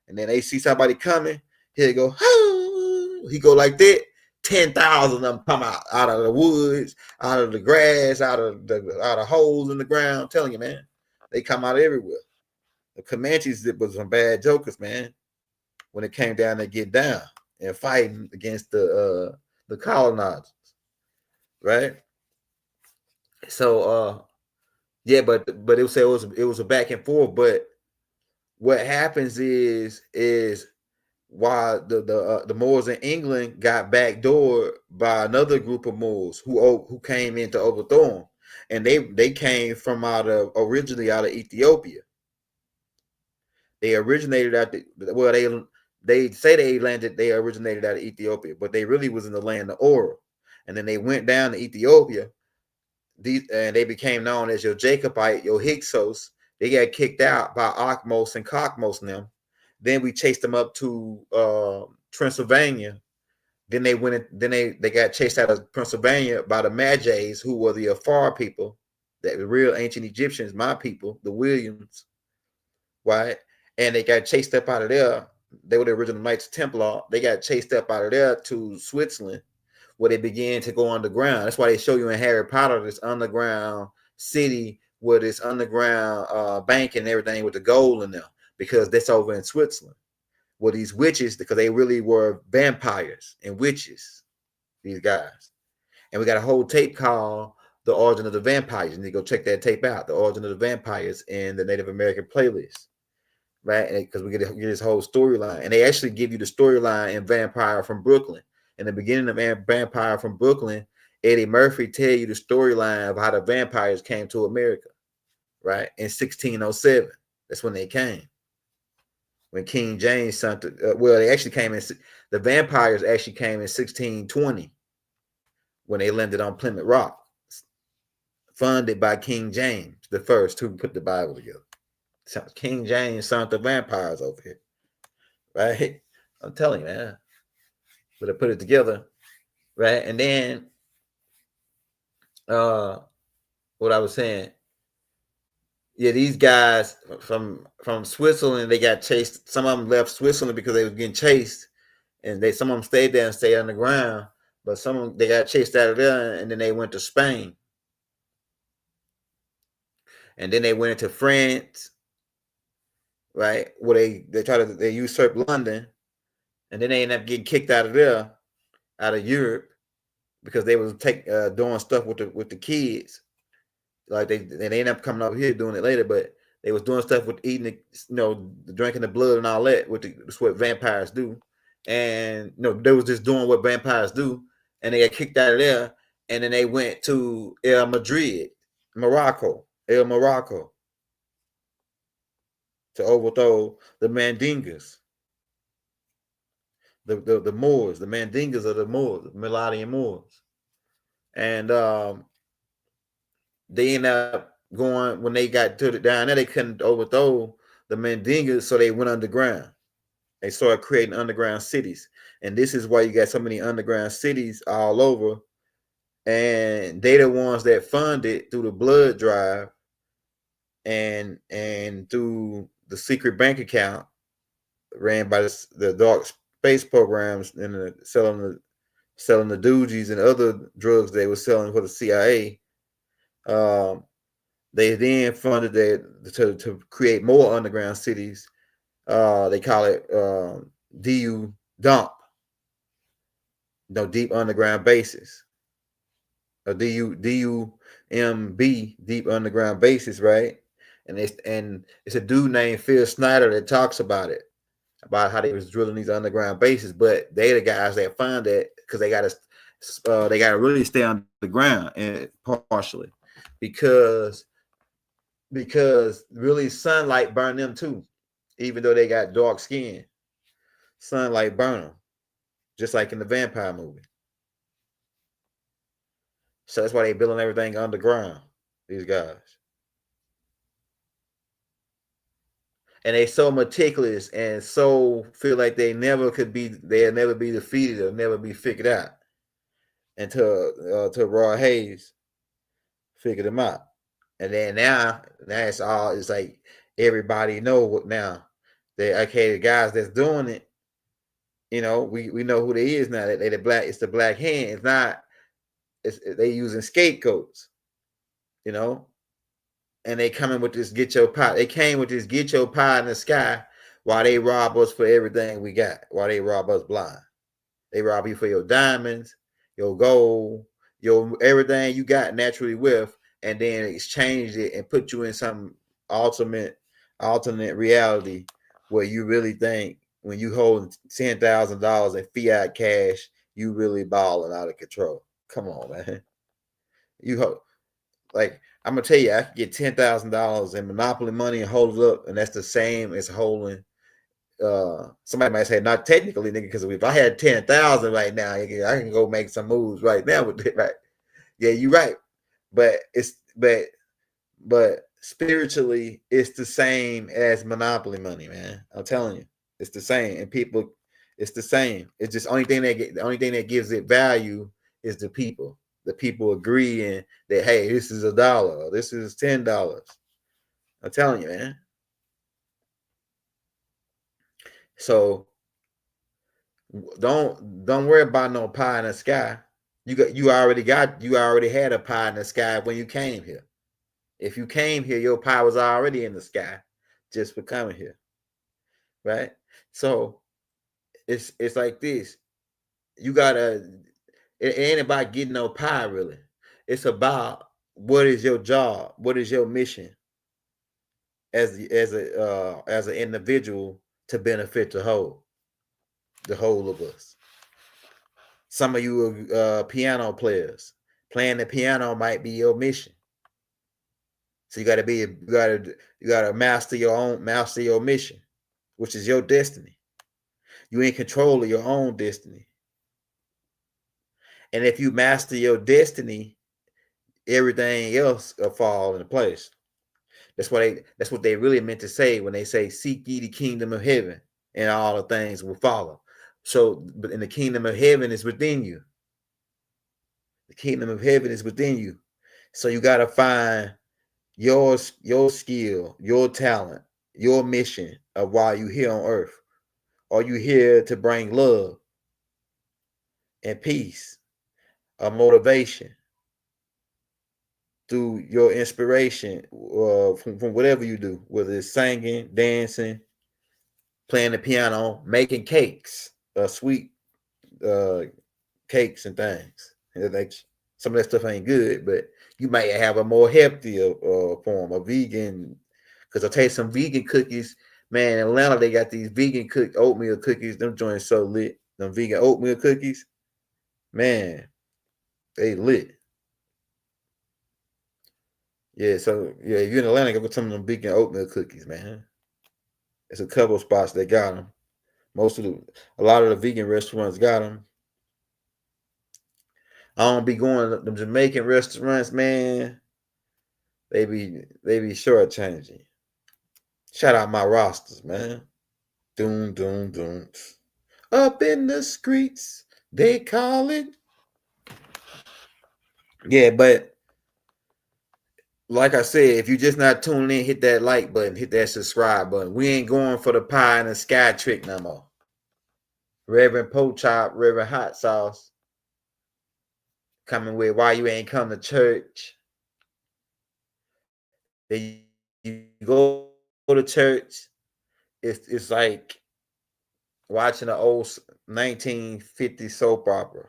and then they see somebody coming, he'll go, oh! He go like that. 10,000 of them come out of the woods, out of the grass, out of holes in the ground. I'm telling you, man, they come out everywhere. The Comanches was some bad jokers, man. When it came down to get down and fighting against the colonizers, right? So yeah, but it was a back and forth. But what happens is while the Moors in England got backdoored by another group of Moors who came in to overthrow them, and they came from originally out of Ethiopia. They originated they say they originated out of Ethiopia, but they really was in the land of Oro, and then they went down to Ethiopia. And they became known as your Jacobite, your Hyksos. They got kicked out by Akhmos and Kakmos and them. Then we chased them up to Transylvania. Then they they got chased out of Pennsylvania by the Magi's, who were the Afar people, the real ancient Egyptians, my people, the Williams, right? And they got chased up out of there. They were the original Knights Templar. They got chased up out of there to Switzerland, where they began to go underground. That's why they show you in Harry Potter this underground city with this underground bank and everything with the gold in them, because that's over in Switzerland. Well, these witches, because they really were vampires and witches, these guys. And we got a whole tape called The Origin of the Vampires. And you go check that tape out, The Origin of the Vampires, in the Native American playlist, right? Because we get this whole storyline. And they actually give you the storyline in Vampire from Brooklyn. In the beginning of Vampire from Brooklyn, Eddie Murphy tell you the storyline of how the vampires came to America, right? In 1607. That's when they came. When King James sent they actually came in, the vampires actually came in 1620 when they landed on Plymouth Rock, funded by King James the First, who put the Bible together. So King James sent the vampires over here, right? I'm telling you, man. But I put it together, right? And then what I was saying, yeah, these guys from Switzerland, they got chased. Some of them left Switzerland because they was getting chased, and some of them stayed there and stayed underground. But some of them, they got chased out of there, and then they went to Spain, and then they went into France, right? Where they usurped London, and then they ended up getting kicked out of there, out of Europe, because they was doing stuff with the kids. Like they ended up coming over here doing it later, but they was doing stuff with eating, drinking the blood and all that. That's what vampires do, and they was just doing what vampires do, and they got kicked out of there, and then they went to Morocco, to overthrow the Mandingas, the Moors. The Mandingas are the Moors, the Melodian Moors, and they ended up going, when they got to down there, they couldn't overthrow the Mandingas, so they went underground. They started creating underground cities, and this is why you got so many underground cities all over. And they the ones that funded through the blood drive and through the secret bank account ran by the dark space programs, and selling the doogies and other drugs they were selling for the CIA. They then funded to create more underground cities. They call it DU dump, deep underground bases, or DUMB, deep underground bases, right? And it's a dude named Phil Snyder that talks about it, about how they was drilling these underground bases. But they the guys that find that, because they gotta really stay underground, and partially because really sunlight burn them too, even though they got dark skin. Sunlight burn them, just like in the vampire movie. So that's why they building everything underground, these guys. And they so meticulous and so feel like they'll never be defeated or never be figured out until Raw Hayes figured them out. And then now it's all, it's like everybody know what now. They, okay, the guys that's doing it, you know, we know who they is now. They the black, it's the black hand. It's not, it's, they using scapegoats, you know. And they coming with this get your pie. They came with this get your pie in the sky while they rob us for everything we got, while they rob us blind. They rob you for your diamonds, your gold, your everything you got naturally with, and then exchange it and put you in some alternate reality where you really think when you hold $10,000 in fiat cash, you really balling out of control. Come on, man. You hope, like, I'm gonna tell you, I could get $10,000 in Monopoly money and hold it up, and that's the same as holding. Somebody might say not technically, nigga, because if I had 10,000 right now, I can go make some moves right now with it, right? Yeah, you're right. But it's but spiritually, it's the same as Monopoly money, man. I'm telling you, it's the same, and people, it's the same. It's just the only thing that gives it value is the people. The people agreeing that, hey, this is $1, this is $10. I'm telling you, man. So don't worry about no pie in the sky. You already had a pie in the sky when you came here. If you came here, your pie was already in the sky just for coming here. Right? So it's like this. You gotta, it ain't about getting no pie, really. It's about what is your job, what is your mission as an individual to benefit the whole of us. Some of you are piano players. Playing the piano might be your mission. So you gotta master your mission, which is your destiny. You in control of your own destiny. And if you master your destiny, everything else will fall into place. That's what they really meant to say when they say, seek ye the kingdom of heaven, and all the things will follow. So, but in the kingdom of heaven is within you. The kingdom of heaven is within you. So you got to find your skill, your talent, your mission of why you here on earth. Are you here to bring love and peace, a motivation through your inspiration from whatever you do, whether it's singing, dancing, playing the piano, making cakes, sweet cakes and things. And like some of that stuff ain't good, but you might have a more healthier form, a vegan. Because I taste some vegan cookies, man. In Atlanta, they got these vegan oatmeal cookies. Them joints so lit. Them vegan oatmeal cookies, man, they lit. Yeah, so yeah, if you're in Atlanta, go get some of them vegan oatmeal cookies, man. It's a couple of spots that got them. A lot of the vegan restaurants got them. I don't be going to the Jamaican restaurants, man. They be shortchanging. Shout out my rosters, man. Doom, doom, doom. Up in the streets, they call it. Yeah, but like I said, if you're just not tuning in, hit that like button, hit that subscribe button. We ain't going for the pie in the sky trick no more. Reverend Pochop, Reverend Hot Sauce, coming with why you ain't come to church. You go to church, it's like watching an old 1950 soap opera.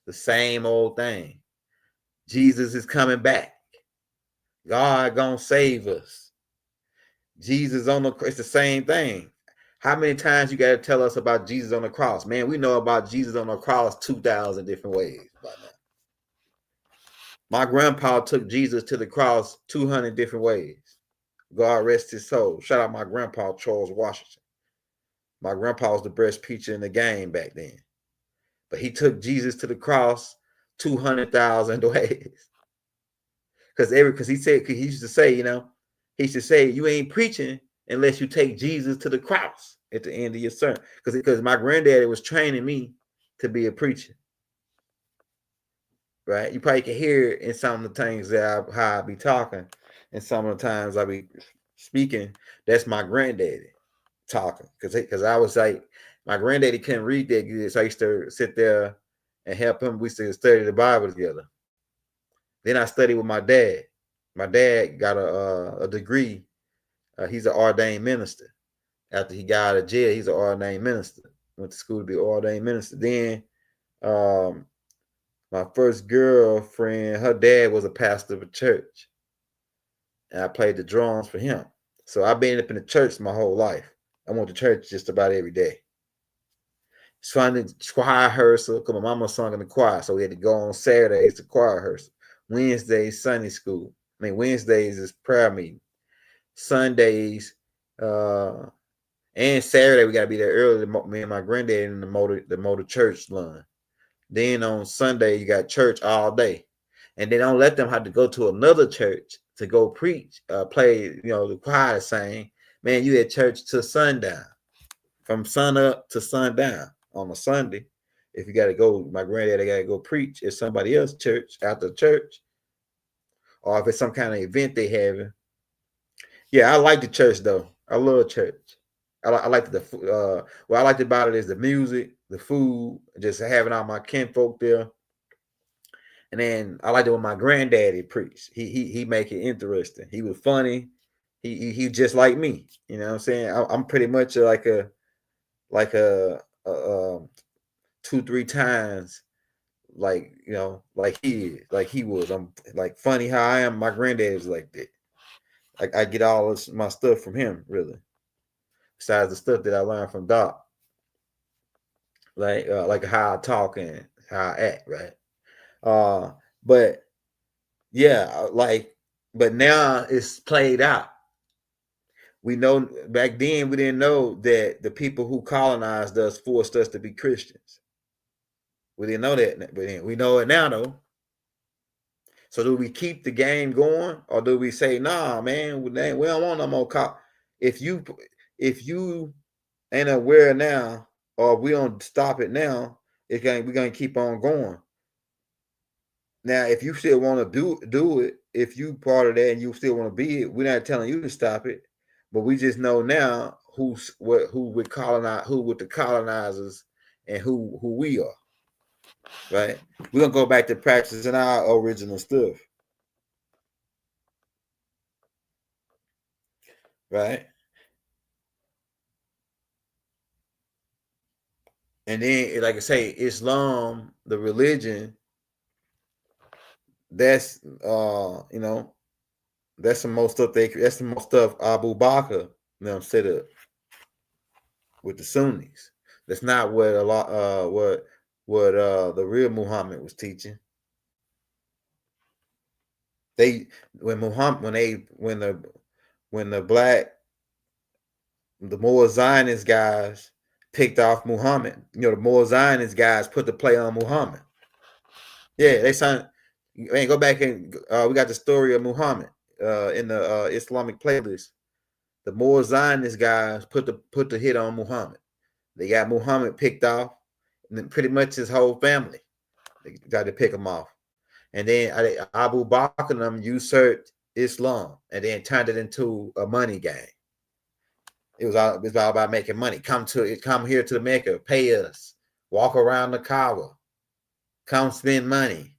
The same old thing. Jesus is coming back. God gonna save us. Jesus on the cross. It's the same thing. How many times you got to tell us about Jesus on the cross? Man, we know about Jesus on the cross 2,000 different ways by now. My grandpa took Jesus to the cross 200 different ways. God rest his soul. Shout out my grandpa, Charles Washington. My grandpa was the best preacher in the game back then. But he took Jesus to the cross 200,000 ways. Because he used to say, you ain't preaching unless you take Jesus to the cross at the end of your sermon. Because my granddaddy was training me to be a preacher. right? You probably can hear it in some of the things that how I be talking, and some of the times I be speaking. That's my granddaddy talking, because I was like, my granddaddy couldn't read that good, so I used to sit there and help him. We used to study the Bible together. Then I studied with my dad. My dad got a degree. He's an ordained minister. After he got out of jail, he's an ordained minister. Went to school to be an ordained minister. Then my first girlfriend, her dad was a pastor of a church, and I played the drums for him. So I've been up in the church my whole life. I went to church just about every day. It's funny, choir rehearsal, because my mama sung in the choir, so we had to go on Saturdays to choir rehearsal. Wednesdays, Sunday school. Wednesdays is prayer meeting. Sundays, and Saturday we gotta be there early. Me and my granddad in the motor church line. Then on Sunday you got church all day, and they don't let them have to go to another church to go preach, play, the choir sing. Man, you at church till sundown, from sun up to sundown on a Sunday. If you got to go, my granddad got to go preach at somebody else's church after church, or if it's some kind of event they having. Yeah, I like the church though. I love church. I like what I liked about it is the music, the food, just having all my kinfolk there. And then I liked it when my granddaddy preached. He make it interesting. He was funny. He just like me. You know what I'm saying? I'm pretty much like a 2-3 times like he was. I'm like funny how I am. My granddad was like that. I get all this, my stuff from him, really. Besides the stuff that I learned from Doc, like how I talk and how I act, right? But yeah, but now it's played out. We know back then we didn't know that the people who colonized us forced us to be Christians. We didn't know that, but we know it now though. So do we keep the game going, or do we say, nah, man, we don't want no more cop? If you ain't aware now, or we don't stop it now, we're gonna keep on going. Now, if you still want to do it, if you part of that and you still want to be it, we're not telling you to stop it, but we just know now who with the colonizers and who we are. Right? We're gonna go back to practicing our original stuff. Right? And then, like I say, Islam, the religion, that's that's the most stuff Abu Bakr set up with the Sunnis. That's not what the real Muhammad was teaching. The more Zionist guys picked off Muhammad, the more Zionist guys put the play on Muhammad. Yeah, go back and we got the story of Muhammad in the Islamic playlist. The more Zionist guys put the hit on Muhammad. They got Muhammad picked off, and then pretty much his whole family. They got to pick him off. And then Abu Bakr and them usurped Islam and then turned it into a money game. It was all about making money. Come here to the Mecca, pay us, walk around the Kaaba, come spend money.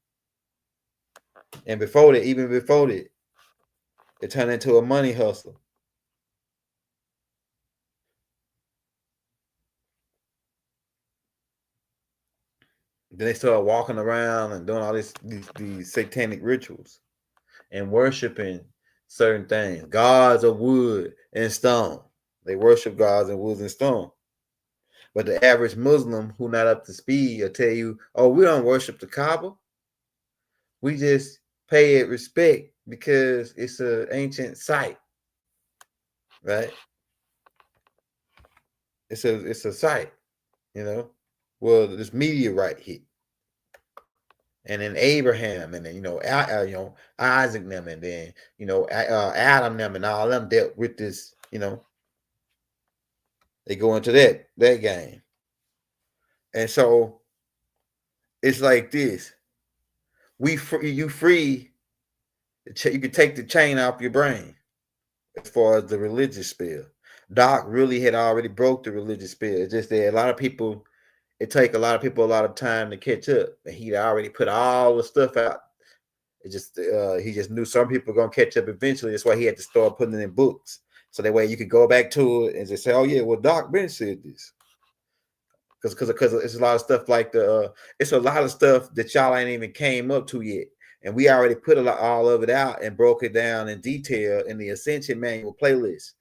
And even before that, it turned into a money hustle. Then they started walking around and doing all these satanic rituals and worshiping certain things, gods of wood and stone. They worship gods in wood and stone. But the average Muslim who not up to speed will tell you, oh, we don't worship the Kaaba. We just pay it respect because it's an ancient site, right? It's a site, well, this meteorite hit. And then Abraham, and then Isaac them, and then Adam them, and all them dealt with this. They go into that game, and so it's like this: you free. You can take the chain off your brain as far as the religious spell. Doc really had already broke the religious spell. It's just that a lot of people, it take a lot of people a lot of time to catch up, and he'd already put all the stuff out. It just he just knew some people were gonna catch up eventually. That's why he had to start putting it in books, so that way you could go back to it and just say, "Oh yeah, well Doc Ben said this." Because it's a lot of stuff like it's a lot of stuff that y'all ain't even came up to yet, and we already put all of it out and broke it down in detail in the Ascension Manual playlist.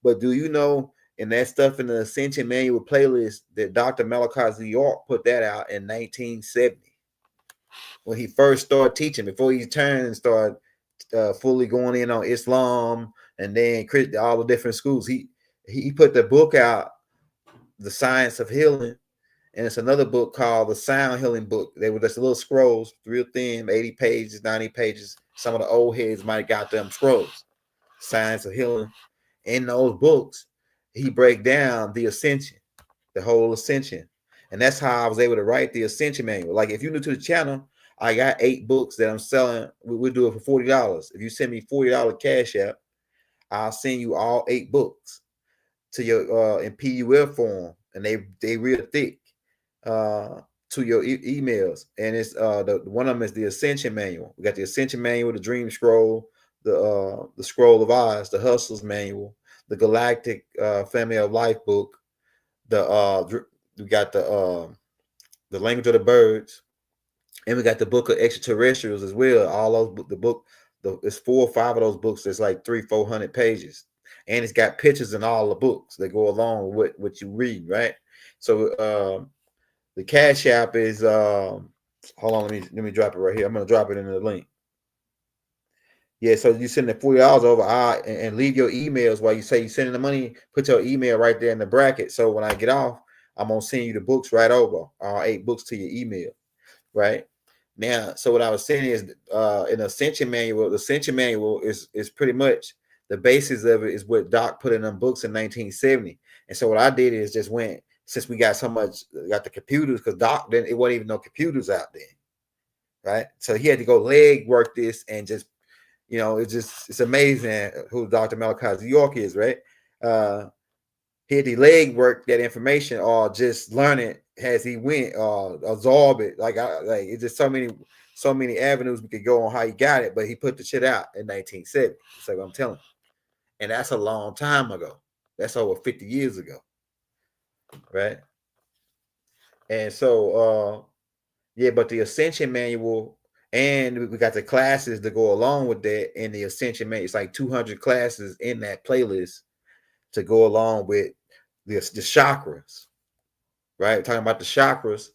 But do you know, in that stuff in the Ascension Manual playlist, that Dr. Malachi Z. York put that out in 1970 when he first started teaching, before he turned and started fully going in on Islam and then all the different schools. He put the book out, The Science of Healing. And it's another book called the Sound Healing Book. They were just little scrolls, real thin, 80 pages, 90 pages. Some of the old heads might have got them scrolls. Science of Healing. In those books, he break down the ascension, the whole ascension. And that's how I was able to write the Ascension Manual. Like, if you're new to the channel, I got 8 books that I'm selling. We'll do it for $40. If you send me $40 cash app, I'll send you all 8 books to your in PUF form. And they real thick. To your emails, and it's the one of them is the Ascension Manual. We got the Ascension Manual, the Dream Scroll, the Scroll of Eyes, the Hustler's Manual, the Galactic Family of Life book, we got the Language of the Birds, and we got the Book of Extraterrestrials as well. All those it's 4 or 5 of those books. There's like 300-400 pages, and it's got pictures in all the books that go along with what you read, right? So the Cash App is hold on, let me drop it right here. I'm gonna drop it in the link. Yeah, so you send the $40 over and leave your emails while you say you're sending the money. Put your email right there in the bracket. So when I get off, I'm gonna send you the books right over, all 8 books to your email, right? Now, so what I was saying is in the Ascension Manual, the Ascension Manual is pretty much the basis of it is what Doc put in them books in 1970. And so what I did is just went, since we got the computers, because Doc then it wasn't even no computers out there, right? So he had to go leg work this, and just, you know, it's amazing who Dr. Malachi Z. York is, right? He had to leg work that information or just learn it as he went, or absorb it. Like it's just so many avenues we could go on how he got it, but he put the shit out in 1970. So I'm telling you, and that's a long time ago. That's over 50 years ago. Right. And so yeah, but the Ascension Manual, and we got the classes to go along with that in the Ascension Manual. It's like 200 classes in that playlist to go along with the chakras, right? We're talking about the chakras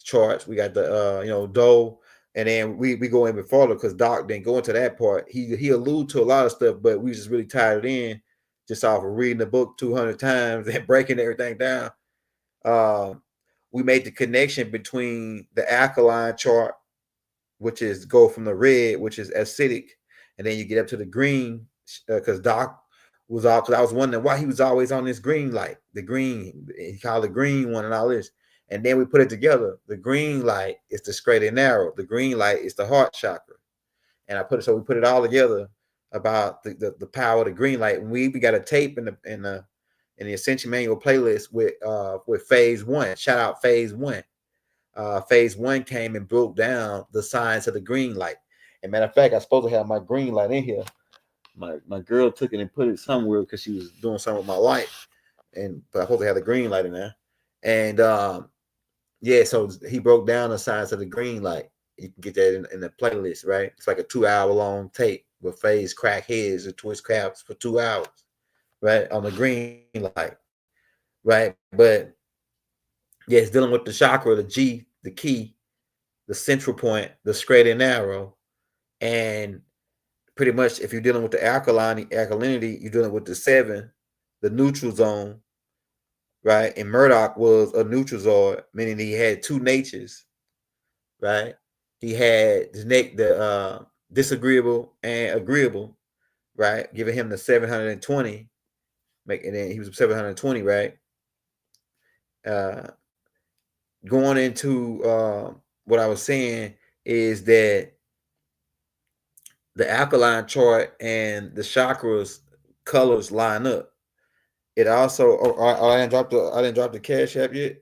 charts. We got the Do, and then we go in before because Doc didn't go into that part. He alluded to a lot of stuff, but we just really tied it in just off of reading the book 200 times and breaking everything down. We made the connection between the alkaline chart, which is go from the red, which is acidic, and then you get up to the green, because Doc was all, because I was wondering why he was always on this green light, the green, he called the green one and all this. And then we put it together. The green light is the straight and narrow. The green light is the heart chakra. And we put it all together about the power of the green light. And we got a tape in the Ascension Manual playlist with phase 1. Shout out phase 1. Phase 1 came and broke down the science of the green light. And matter of fact, I'm supposed to have my green light in here. My girl took it and put it somewhere because she was doing something with my light. But I'm supposed to have the green light in there. And yeah, so he broke down the science of the green light. You can get that in the playlist, right? It's like a 2-hour long tape with phase crack heads and twist caps for 2 hours, right? On the green light, right? But yeah, it's dealing with the chakra, the G, the key, the central point, the straight and narrow. And pretty much if you're dealing with the alkalinity, you're dealing with the 7, the neutral zone, right? And Murdoch was a neutral zord, meaning he had 2 natures, right? He had the disagreeable and agreeable, right? Giving him the 720, and then he was 720, right? Going into what I was saying is that the alkaline chart and the chakras colors line up. It also I didn't drop the Cash App yet.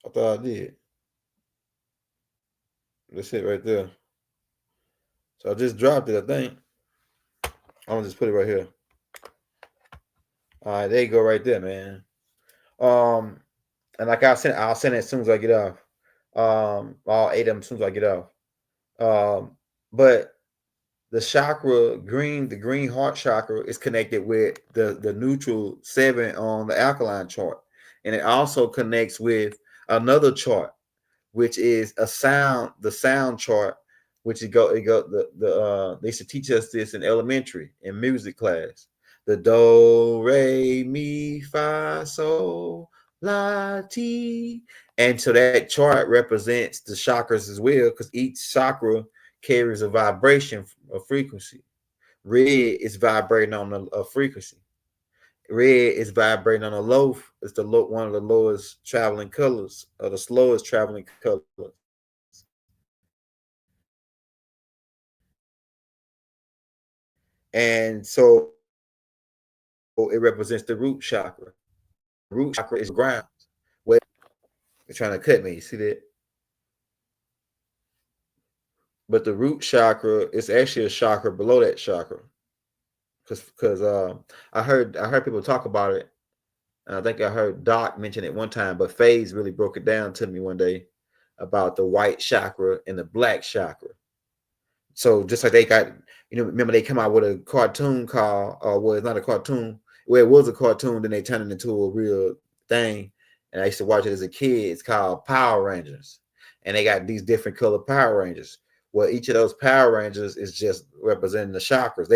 I thought I did. That's it right there. So I just dropped it, I think. I'm gonna just put it right here. All right, there you go, right there, man. And like I'll send it as soon as I get off. All 8 of them as soon as I get off. But the chakra the green heart chakra is connected with the neutral 7 on the alkaline chart, and it also connects with another chart, which is the sound chart, which they used to teach us this in elementary in music class. The do, re, mi, fa, sol, la, ti. And so that chart represents the chakras as well, because each chakra carries a vibration, a frequency. Red is vibrating on a frequency. Red is vibrating on a low. It's one of the lowest traveling colors, or the slowest traveling colors. And so it represents the root chakra. Root chakra is ground. Well, they're trying to cut me. You see that? But the root chakra is actually a chakra below that chakra. Because I heard people talk about it, and I think I heard Doc mention it one time, but FaZe really broke it down to me one day about the white chakra and the black chakra. So just like they got, remember they come out with a cartoon called, well, it's not a cartoon. Well, it was a cartoon, then they turned it into a real thing. And I used to watch it as a kid. It's called Power Rangers. And they got these different color Power Rangers. Well, each of those Power Rangers is just representing the chakras.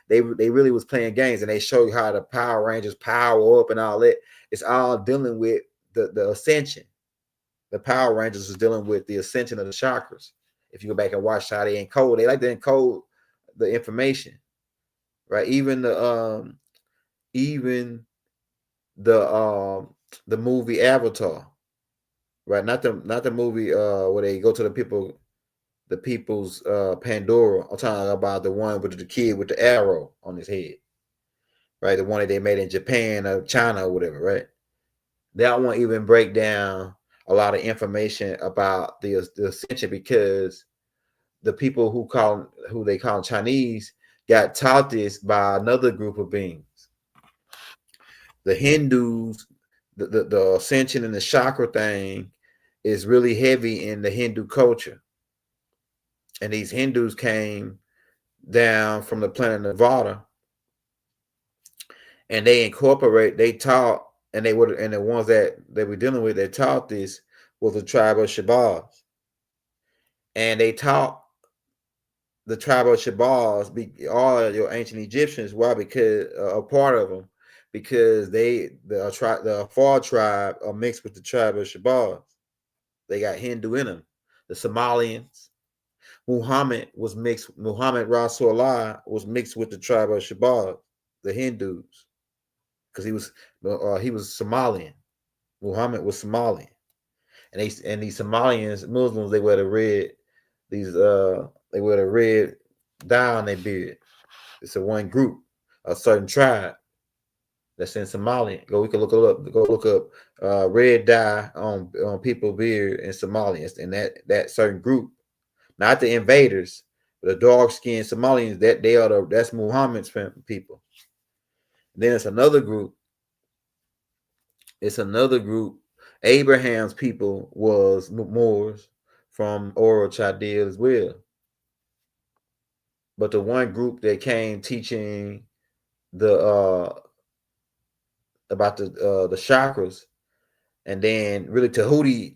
They really was playing games, and they show you how the Power Rangers power up and all that. It's all dealing with the ascension. The Power Rangers is dealing with the ascension of the chakras. If you go back and watch how they encode, they like to encode the information, right? Even the movie Avatar, right? Not the movie where they go to the people's Pandora. I'm talking about the one with the kid with the arrow on his head, right? The one that they made in Japan or China or whatever, right? That one even break down a lot of information about the ascension, because the people who they call Chinese got taught this by another group of beings. The Hindus, the ascension and the chakra thing is really heavy in the Hindu culture. And these Hindus came down from the planet Nevada, and they taught, and the ones that they were dealing with that taught this was the tribe of Shabazz. And they taught the tribe of Shabazz, all your ancient Egyptians. Why? Because a part of them, because the Afar tribe are mixed with the tribe of Shabazz. They got Hindu in them. The Somalians. Muhammad Rasulullah was mixed with the tribe of Shabazz, the Hindus, because he was Somalian. Muhammad was Somalian, and these Somalians, Muslims, they wear the red dye on their beard. It's a one group, a certain tribe that's in Somalia. We can look it up. Go look up red dye on people's beard in Somalia, and that certain group. Not the invaders, but the dark-skinned Somalians. That's Muhammad's people. And then it's another group. Abraham's people was Moors from Ur Chaldea as well. But the one group that came teaching about the chakras, and then really Tahuti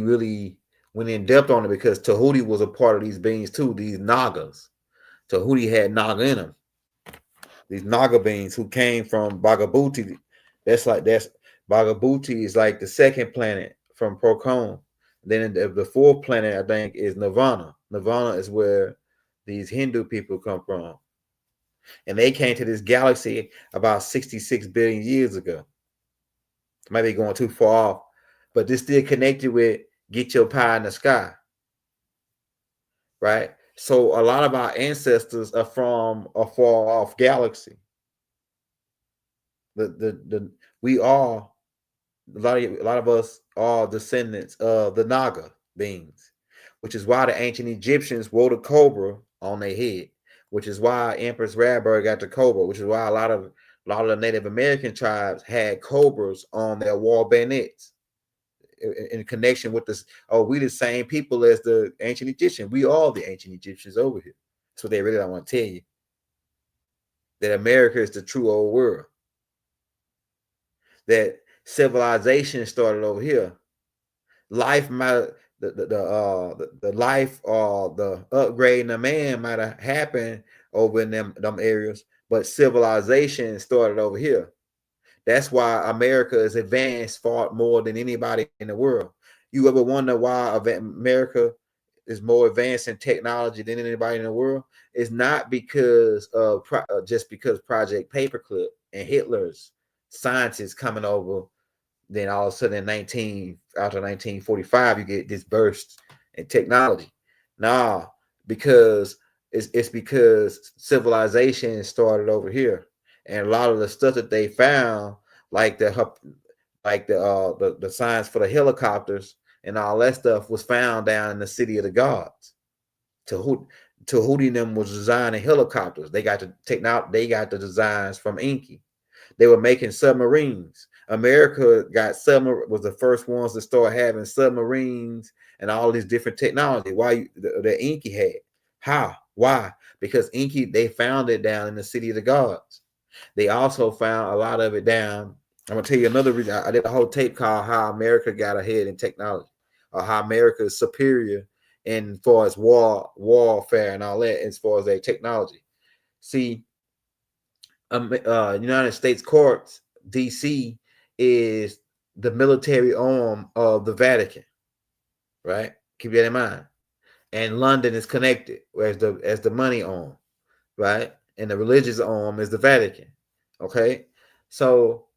really went in depth on it, because Tahuti was a part of these beings too, these Nagas. Tahuti had Naga in them. These Naga beings who came from Bagabuti. Bagabuti is like the second planet from Procon. Then the fourth planet, I think, is Nirvana. Nirvana is where these Hindu people come from. And they came to this galaxy about 66 billion years ago. Might be going too far off, but this still connected with Get Your Pie in the Sky. right? So a lot of our ancestors are from a far off galaxy. The we are a lot of us are descendants of the Naga beings, which is why the ancient Egyptians wore the cobra on their head, which is why Empress Radberg got the cobra, which is why a lot of the Native American tribes had cobras on their war bayonets in connection with this. Oh, we the same people as the ancient Egyptians. We are the ancient Egyptians over here. That's what they really don't want to tell you. That America is the true old world. That civilization started over here. Life might the life or the upgrading of man might have happened over in them areas, but civilization started over here. That's why America is advanced far more than anybody in the world. You ever wonder why America is more advanced in technology than anybody in the world? It's not because of just because Project Paperclip and Hitler's scientists coming over. Then all of a sudden, after 1945, you get this burst in technology. Nah, because it's because civilization started over here, and a lot of the stuff that they found, like the science for the helicopters and all that stuff, was found down in the city of the gods. Tahuti and them was designing helicopters. They got the designs from Enki. They were making submarines. America was the first ones to start having submarines and all these different technology. Why the Inky had? How? Why? Because Inky, they found it down in the city of the gods. They also found a lot of it down. I'm gonna tell you another reason. I did a whole tape called "How America Got Ahead in Technology," or how America is superior in far as warfare and all that, as far as their technology. See, United States courts, DC, is the military arm of the Vatican, right? Keep that in mind. And London is connected as the money arm, right? And the religious arm is the Vatican. Okay, so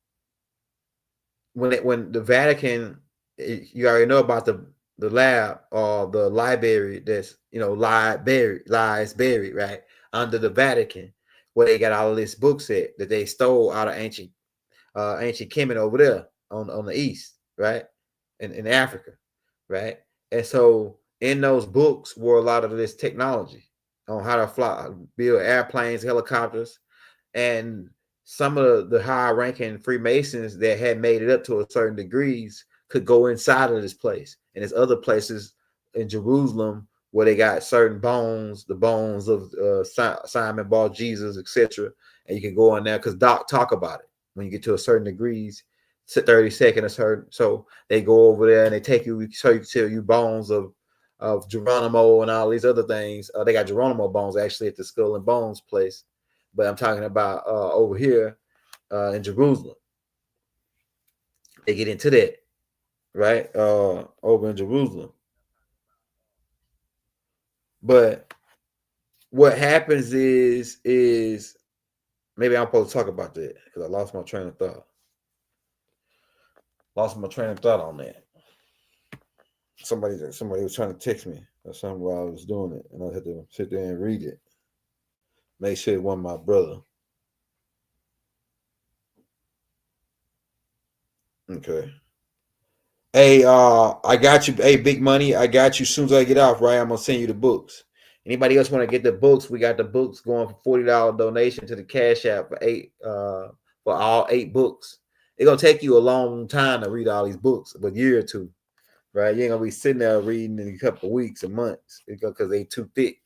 when the Vatican, you already know about the lab or the library that's lies buried right under the Vatican, where they got all of this book set that they stole out of ancient Kemet over there on the east, right? In Africa, right? And so in those books were a lot of this technology on how to build airplanes, helicopters, and some of the high-ranking Freemasons that had made it up to a certain degrees could go inside of this place. And there's other places in Jerusalem where they got certain bones, the bones of Simon Bar Jesus, etc. And you can go in there because Doc talk about it. When you get to a certain degrees, 30 seconds, so they go over there and they take you, show you bones of Geronimo and all these other things. They got Geronimo bones actually at the Skull and Bones place, but I'm talking about over here in Jerusalem. They get into that, right? Over in Jerusalem. But what happens is maybe I'm supposed to talk about that because I lost my train of thought. On that. Somebody was trying to text me or something while I was doing it, and I had to sit there and read it. Make sure it wasn't my brother. Okay. Hey, I got you. Hey, Big Money, I got you. As soon as I get off, right, I'm gonna send you the books. Anybody else want to get the books? We got the books going for $40 donation to the Cash App for all 8 books. It's gonna take you a long time to read all these books, a year or two, right? You ain't gonna be sitting there reading in a couple of weeks or months because they too thick.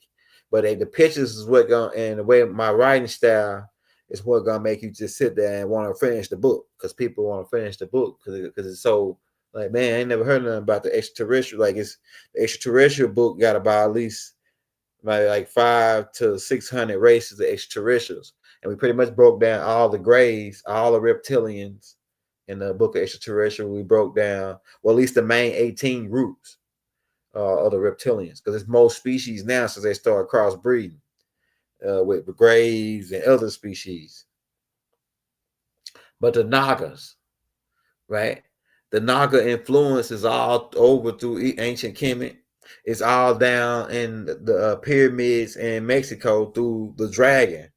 But the pictures is what gonna, and the way my writing style is what gonna make you just sit there and want to finish the book, because people want to finish the book because it's so like, man, I ain't never heard nothing about the extraterrestrial. Like, it's the extraterrestrial book got about at least like 500 to 600 races of extraterrestrials, and we pretty much broke down all the grays, all the reptilians in the book of extraterrestrial. We broke down, well, at least the main 18 groups of the reptilians, because there's most species now since they start crossbreeding with grays and other species. But the Nagas, right? The Naga influence is all over through ancient Kemet. It's all down in the pyramids in Mexico through the dragon.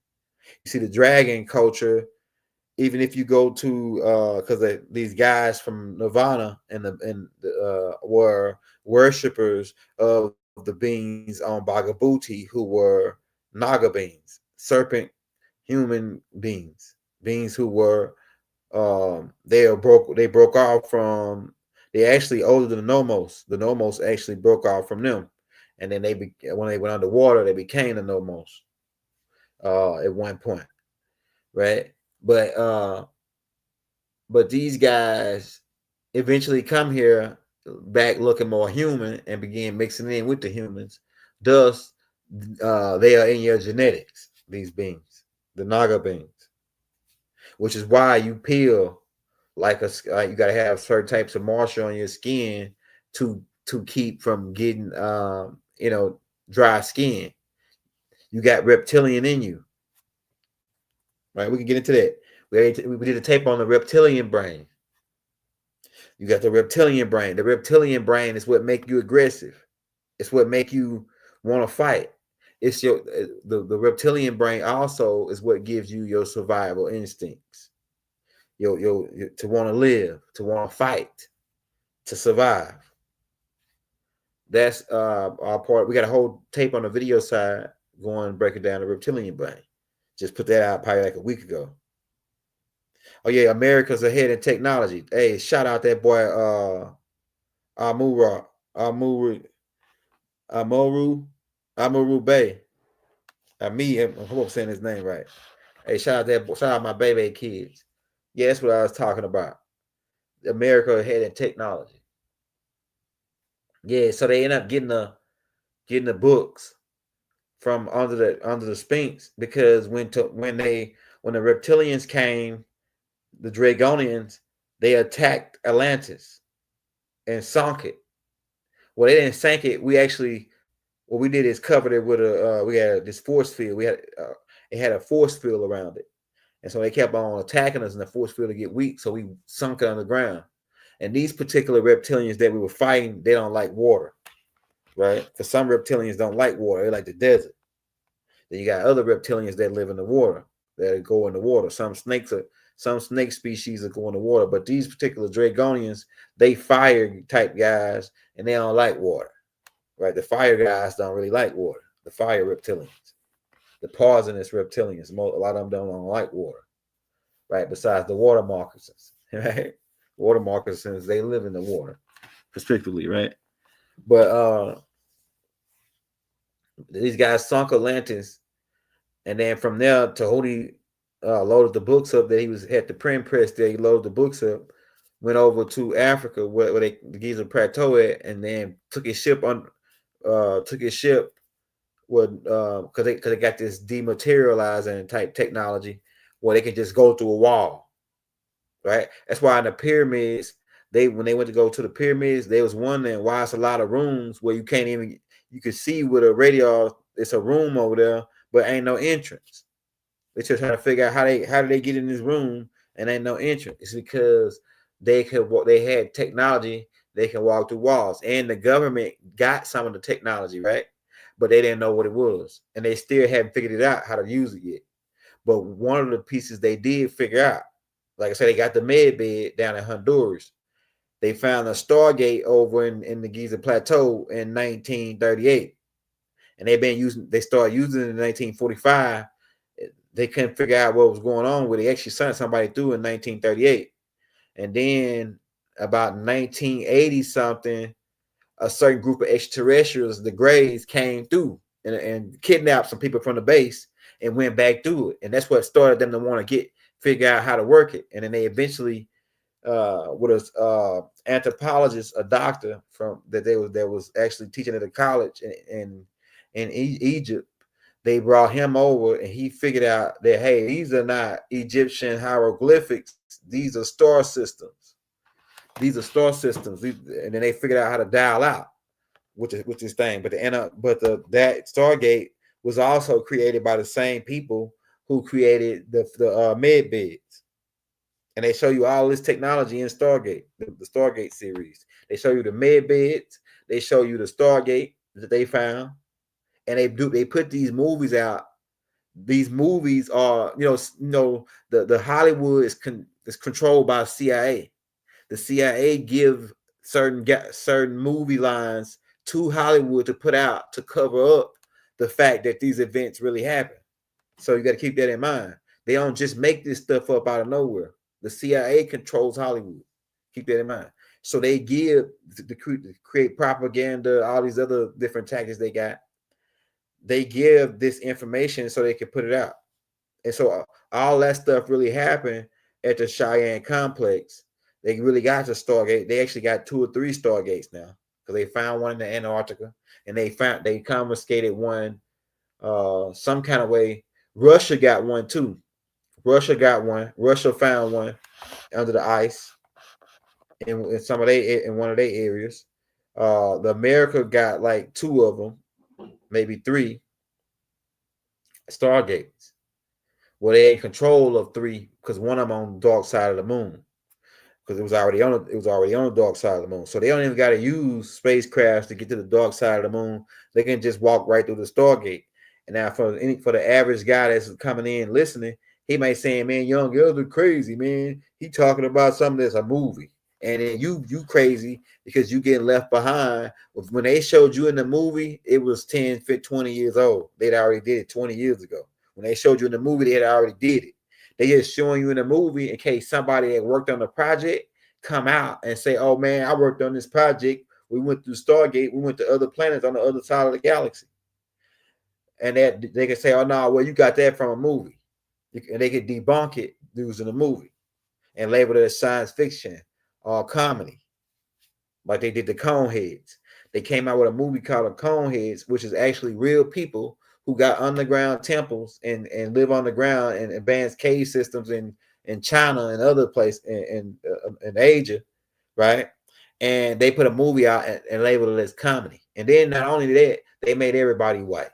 You see the dragon culture. Even if you go to because these guys from Nirvana were worshippers of the beings on Bagabuti, who were Naga beings, serpent human beings who were they broke off from, they actually older than the Nomos. The Nomos actually broke off from them, and then when they went underwater, they became the Nomos at one point, right? But these guys eventually come here back looking more human and begin mixing in with the humans. Thus, they are in your genetics, these beings, the Naga beings, which is why you peel like you got to have certain types of moisture on your skin to keep from getting dry skin. You got reptilian in you, right? We can get into that. We did a tape on the reptilian brain. You got the reptilian brain. The reptilian brain is what make you aggressive. It's what make you want to fight. It's the reptilian brain also is what gives you your survival instincts. Your to want to live, to want to fight, to survive. That's our part. We got a whole tape on the video side going breaking down the reptilian brain. Just put that out probably like a week ago. Oh yeah, America's ahead in technology. Hey, shout out that boy Amuru Bay. I hope I'm saying his name right. Hey, shout out my baby kids. Yeah, that's what I was talking about. America ahead in technology. Yeah, so they end up getting the books from under the Sphinx, because when the reptilians came, the Dragonians, they attacked Atlantis and sunk it. Well, they didn't sink it. What we did is covered it with we had this force field. It had a force field around it. And so they kept on attacking us, and the force field to get weak. So we sunk it on the ground. And these particular reptilians that we were fighting, they don't like water, right? Because some reptilians don't like water. They like the desert. Then you got other reptilians that live in the water, that go in the water. Some snake species that go in the water. But these particular Dragonians, they fire type guys, and they don't like water, right? The fire guys don't really like water. The fire reptilians. The poisonous reptilians, a lot of them don't like water, right? Besides the water moccasins, right? Water moccasins, they live in the water, restrictively, right? But these guys sunk Atlantis, and then from there, Tahuti loaded the books up. That he had the print press there. He loaded the books up, went over to Africa where the Giza Plateau at, and then took his ship because they got this dematerializing type technology where they can just go through a wall, right? That's why in the pyramids, when they went to go to the pyramids, they was wondering why it's a lot of rooms where you could see with a radio, it's a room over there, but ain't no entrance. They're just trying to figure out how did they get in this room and ain't no entrance. It's because they had technology, they can walk through walls, and the government got some of the technology, right? But they didn't know what it was, and they still haven't figured it out how to use it yet. But one of the pieces they did figure out, like I said, they got the med bed down in Honduras. They found a Stargate over in the Giza Plateau in 1938, and they started using it in 1945. They couldn't figure out what was going on with it. They actually sent somebody through in 1938, and then about 1980 something, a certain group of extraterrestrials, the Greys, came through and kidnapped some people from the base and went back through it. And that's what started them to want to figure out how to work it. And then they eventually, with an anthropologist, a doctor that was actually teaching at a college in Egypt, they brought him over, and he figured out that, hey, these are not Egyptian hieroglyphics. These are star systems. And then they figured out how to dial out, which is thing. But that Stargate was also created by the same people who created the med beds, and they show you all this technology in Stargate, the Stargate series. They show you the med beds, they show you the Stargate that they found, and they put these movies out. These movies are, the Hollywood is controlled by CIA. The CIA give certain movie lines to Hollywood to put out to cover up the fact that these events really happen. So you got to keep that in mind. They don't just make this stuff up out of nowhere. The CIA controls Hollywood. Keep that in mind. So they give to create propaganda, all these other different tactics they got. They give this information so they can put it out. And so all that stuff really happened at the Cheyenne complex. They really got to Stargate. They actually got 2 or 3 Stargates now because they found one in the Antarctica, and they confiscated one some kind of way. Russia got one too. Russia got one. Russia found one under the ice in one of their areas. The America got like 2 of them, maybe 3 Stargates. Well, they in control of 3 because one of them on the dark side of the moon. Because it was already on the dark side of the moon. So they don't even got to use spacecrafts to get to the dark side of the moon. They can just walk right through the Stargate. And now for the average guy that's coming in listening, he might say, man, Young Elder crazy, man. He talking about something that's a movie. And then you crazy because you getting left behind. When they showed you in the movie, it was 10, 15, 20 years old. They'd already did it 20 years ago. When they showed you in the movie, they had already did it. They just showing you in the movie in case somebody that worked on the project come out and say, oh man, I worked on this project. We went through Stargate. We went to other planets on the other side of the galaxy. And that they can say, oh no, well, you got that from a movie. And they could debunk it using a movie and label it as science fiction or comedy. Like they did the Coneheads. They came out with a movie called The Coneheads, which is actually real people who got underground temples and live on the ground and advanced cave systems in China and other places in Asia, right? And they put a movie out and labeled it as comedy. And then not only that, they made everybody white.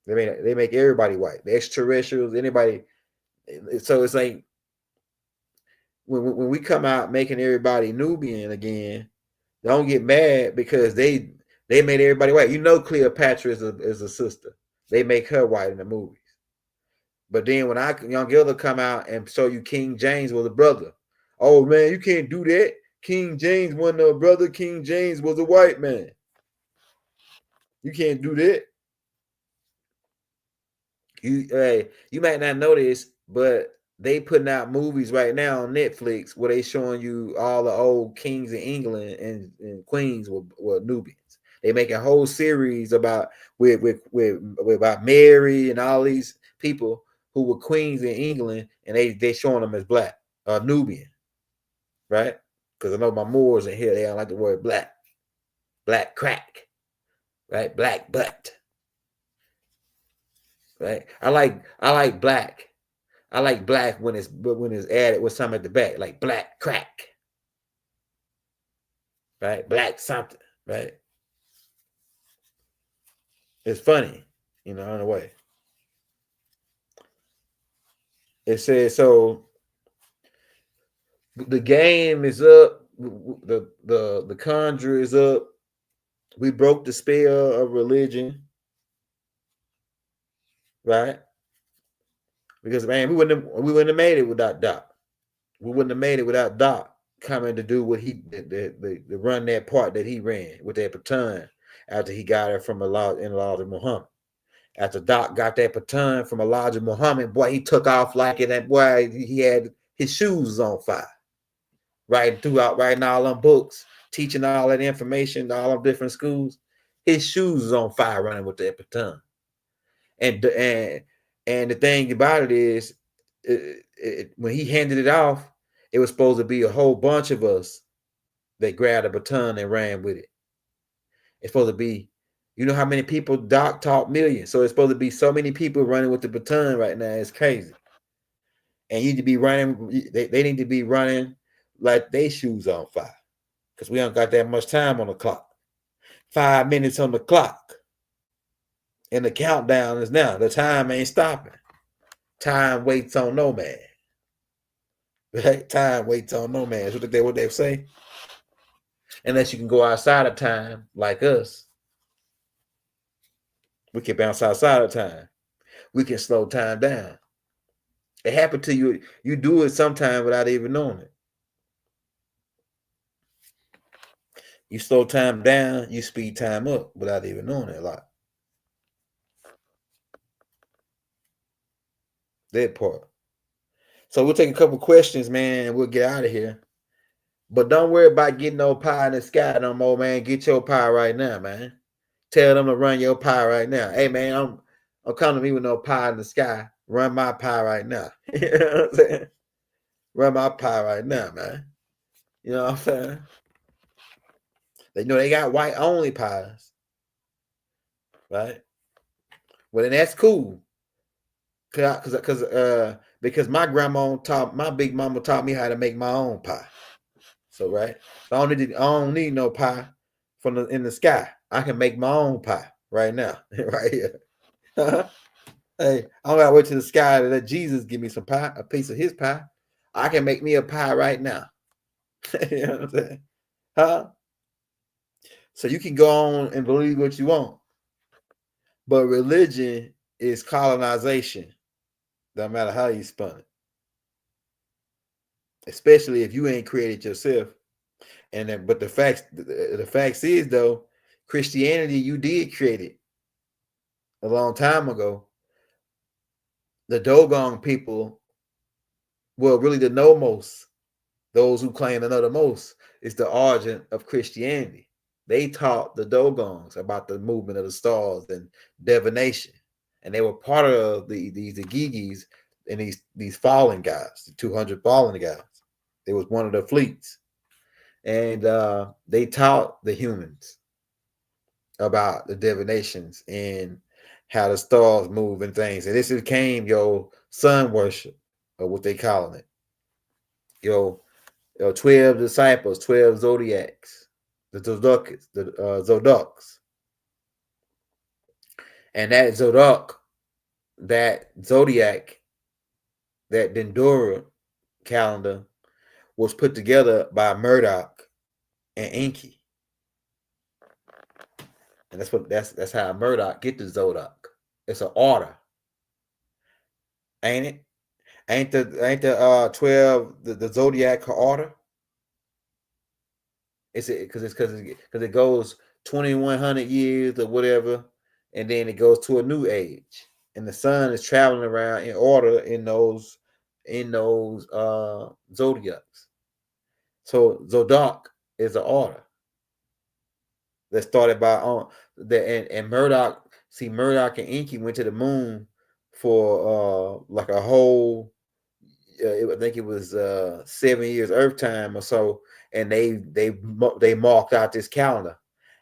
They make everybody white. The extraterrestrials, anybody. So it's like when we come out making everybody Nubian again, don't get mad because they made everybody white. You know, Cleopatra is a sister. They make her white in the movies. But then when Young Elder come out and show you King James was a brother. Oh man, you can't do that. King James wasn't a brother. King James was a white man. You can't do that. You might not know this, but they putting out movies right now on Netflix where they showing you all the old kings in England and queens were Nubians. They make a whole series about about Mary and all these people who were queens in England, and they showing them as black, Nubian, right? Because I know my Moors in here, they don't like the word black crack, right? Black butt, right? I like black. I like black when it's added with something at the back, like black crack, right? Black something, right? It's funny, in a way. It says, so the game is up, the conjure is up. We broke the spell of religion, right? Because man, we wouldn't have made it without Doc. We wouldn't have made it without Doc coming to do what the run that part that he ran with that baton after he got it from Elijah Muhammad. After Doc got that baton from Elijah Muhammad, boy, he took off like it. That boy, he had his shoes on fire. Writing all them books, teaching all that information to all them different schools. His shoes was on fire running with that baton. And the thing about it is, when he handed it off, it was supposed to be a whole bunch of us that grabbed a baton and ran with it. It's supposed to be, you know how many people Doc taught millions. So it's supposed to be so many people running with the baton right now. It's crazy. And you need to be running, they need to be running like their shoes on fire. Because we don't got that much time on the clock. 5 minutes on the clock. And the countdown is now. The time ain't stopping. Time waits on no man. Right? Time waits on no man. That's what they say. unless you can go outside of time like us. We can bounce outside of time. We can slow time down. It happened to you. You do it sometime without even knowing it. You slow time down, you speed time up without even knowing it a lot. That part. So we'll take a couple questions, man, and we'll get out of here. But don't worry about getting no pie in the sky no more, man. Get your pie right now, man. Tell them to run your pie right now. Hey, man, I'm coming to me with no pie in the sky. Run my pie right now. You know what I'm saying? Run my pie right now, man. You know what I'm saying? They know they got white only pies, right? Well, then that's cool. Because my big mama taught me how to make my own pie. So right, so I don't need no pie in the sky. I can make my own pie right now, right here. Hey, I don't gotta wait till the sky to let Jesus give me some pie, a piece of his pie. I can make me a pie right now. You know what I'm saying? Huh? So you can go on and believe what you want. But religion is colonization. No matter how you spun it. Especially if you ain't created yourself. But the facts is though, Christianity, you did create it a long time ago. The Dogon people, well, really the Nomos, those who claim to know the most, is the origin of Christianity. They taught the Dogons about the movement of the stars and divination, and they were part of these Igigis and these fallen guys, the 200 fallen guys. It was one of the fleets, and they taught the humans about the divinations and how the stars move and things. And this became sun worship, or what they calling it. 12 disciples, 12 zodiacs, the Zodiacs. And that zodiac, that Dendora calendar was put together by Murdoch and Enki. And that's how Murdoch get the Zodiac. It's an order. Ain't it? Ain't the 12 the zodiac order? It's because it goes 2100 years or whatever, and then it goes to a new age, and the sun is traveling around in order in those zodiacs. So Zodiac is an order that started by and Murdoch. See, Murdoch and Enki went to the moon for like a whole, I think it was 7 years Earth time or so, and they marked out this calendar,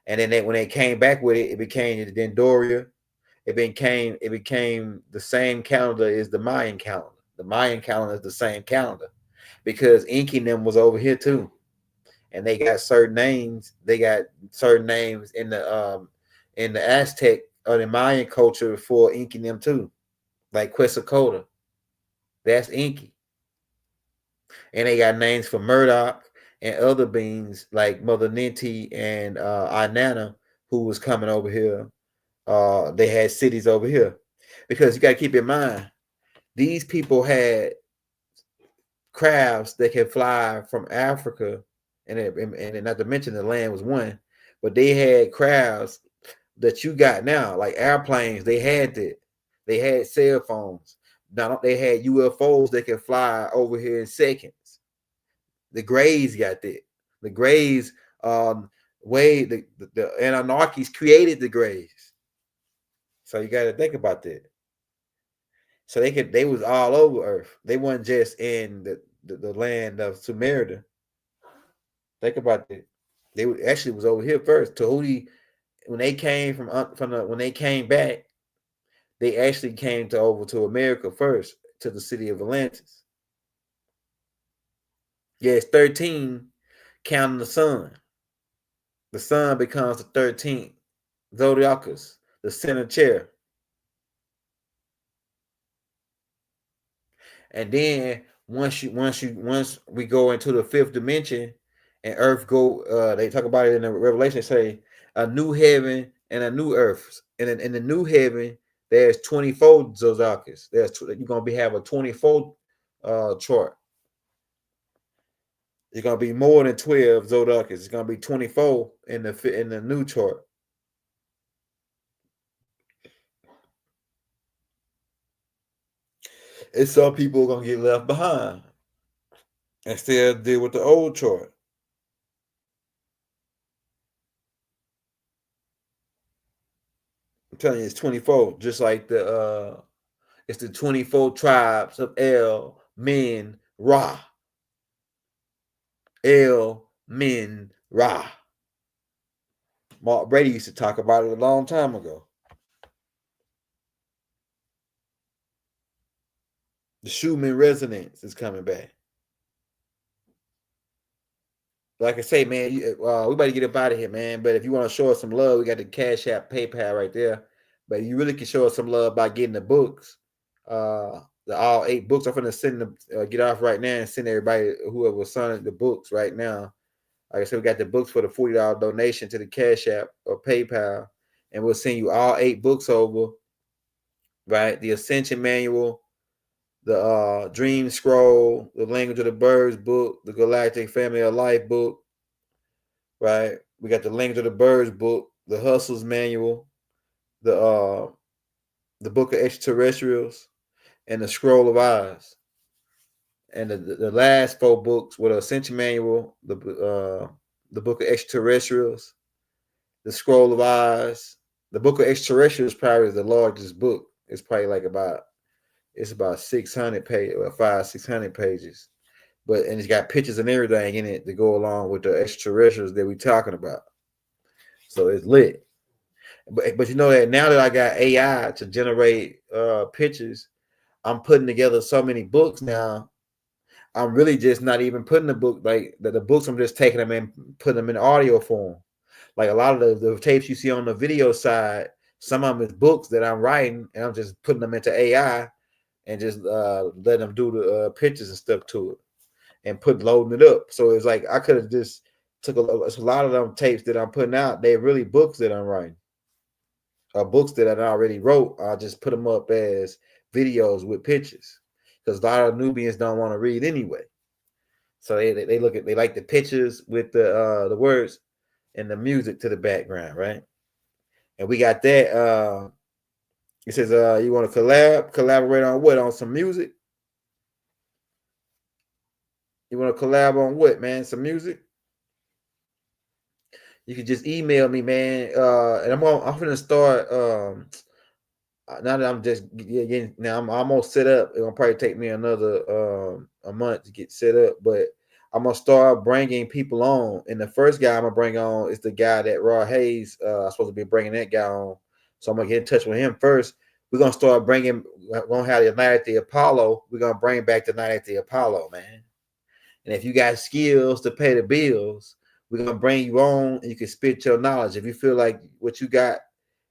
and then when they came back with it, it became the Dendoria. It became the same calendar as the Mayan calendar. The Mayan calendar is the same calendar because Enki and them was over here too, and they got certain names. They got certain names in the Aztec or the Mayan culture for Enki and them too, like Quetzalcoatl. That's Enki. And they got names for Murdoch and other beings like Mother Ninti and Inanna, who was coming over here. They had cities over here. Because you got to keep in mind, these people had crafts that can fly from Africa, and not to mention the land was one, but they had crafts that you got now, like airplanes. They had that. They had cell phones. Now they had UFOs that can fly over here in seconds. The Greys got that. The Greys, the Anunnakis created the Greys. So you got to think about that. So they was all over Earth. They weren't just in the land of Sumeria. Think about that. They actually was over here first. Tahuti, when they came when they came back, they actually came over to America first, to the city of Atlantis. Yeah, it's 13 counting the sun. The sun becomes the 13th. Zodiacus, the center chair. And then once we go into the fifth dimension and earth go. They talk about it in the Revelation. They say a new heaven and a new earth. And in the new heaven, there's 24 zodiacs. You're gonna have a 24 chart. It's gonna be more than 12 zodiacs. It's gonna be 24 in the new chart. And some people are gonna get left behind and still deal with the old chart. I'm telling you, it's 24, just like it's the 24 tribes of El Min Ra. El Min Ra. Mark Brady used to talk about it a long time ago. The Schumann resonance is coming back. Like I say, man, we about to get up out of here, man. But if you want to show us some love, we got the Cash App, PayPal right there. But you really can show us some love by getting the books. The all 8 books. I'm gonna send them, get off right now and send everybody whoever was signing the books right now. Like I said, we got the books for the $40 donation to the Cash App or PayPal, and we'll send you all 8 books over. Right, the Ascension Manual, the Dream Scroll, the Language of the Birds book, the Galactic Family of Life book. Right, we got the Language of the Birds book, the Hustles Manual, the Book of Extraterrestrials, and the Scroll of Eyes. And the last 4 books were the Ascension Manual, the Book of Extraterrestrials, the Scroll of Eyes. The Book of Extraterrestrials probably is the largest book. It's probably like about 600 pages, or 500-600 pages. And it's got pictures and everything in it to go along with the extraterrestrials that we're talking about. So it's lit. But you know that now that I got AI to generate pictures, I'm putting together so many books now. I'm really just not even putting the book, like the books, I'm just taking them and putting them in audio form. Like a lot of the tapes you see on the video side, some of them is books that I'm writing, and I'm just putting them into AI and just letting them do the pictures and stuff to it and loading it up. So it's like I could have just took a lot of them tapes that I'm putting out. They're really books that I'm writing, or books that I already wrote. I just put them up as videos with pictures, because a lot of Nubians don't want to read anyway. So they like the pictures with the words and the music to the background, right? And we got that. It says you want to collaborate on what? On some music? You want to collab on what, man? Some music? You can just email me, man. And I'm gonna start. Now that I'm just getting, now I'm almost set up. It's gonna probably take me another a month to get set up, but I'm gonna start bringing people on. And the first guy I'm gonna bring on is the guy that Raw Hayes. I'm supposed to be bringing that guy on, so I'm gonna get in touch with him first. We're gonna start bringing. We're gonna have the night at the Apollo. We're gonna bring back the night at the Apollo, man. And if you got skills to pay the bills, we're gonna bring you on, and you can spit your knowledge. If you feel like what you got,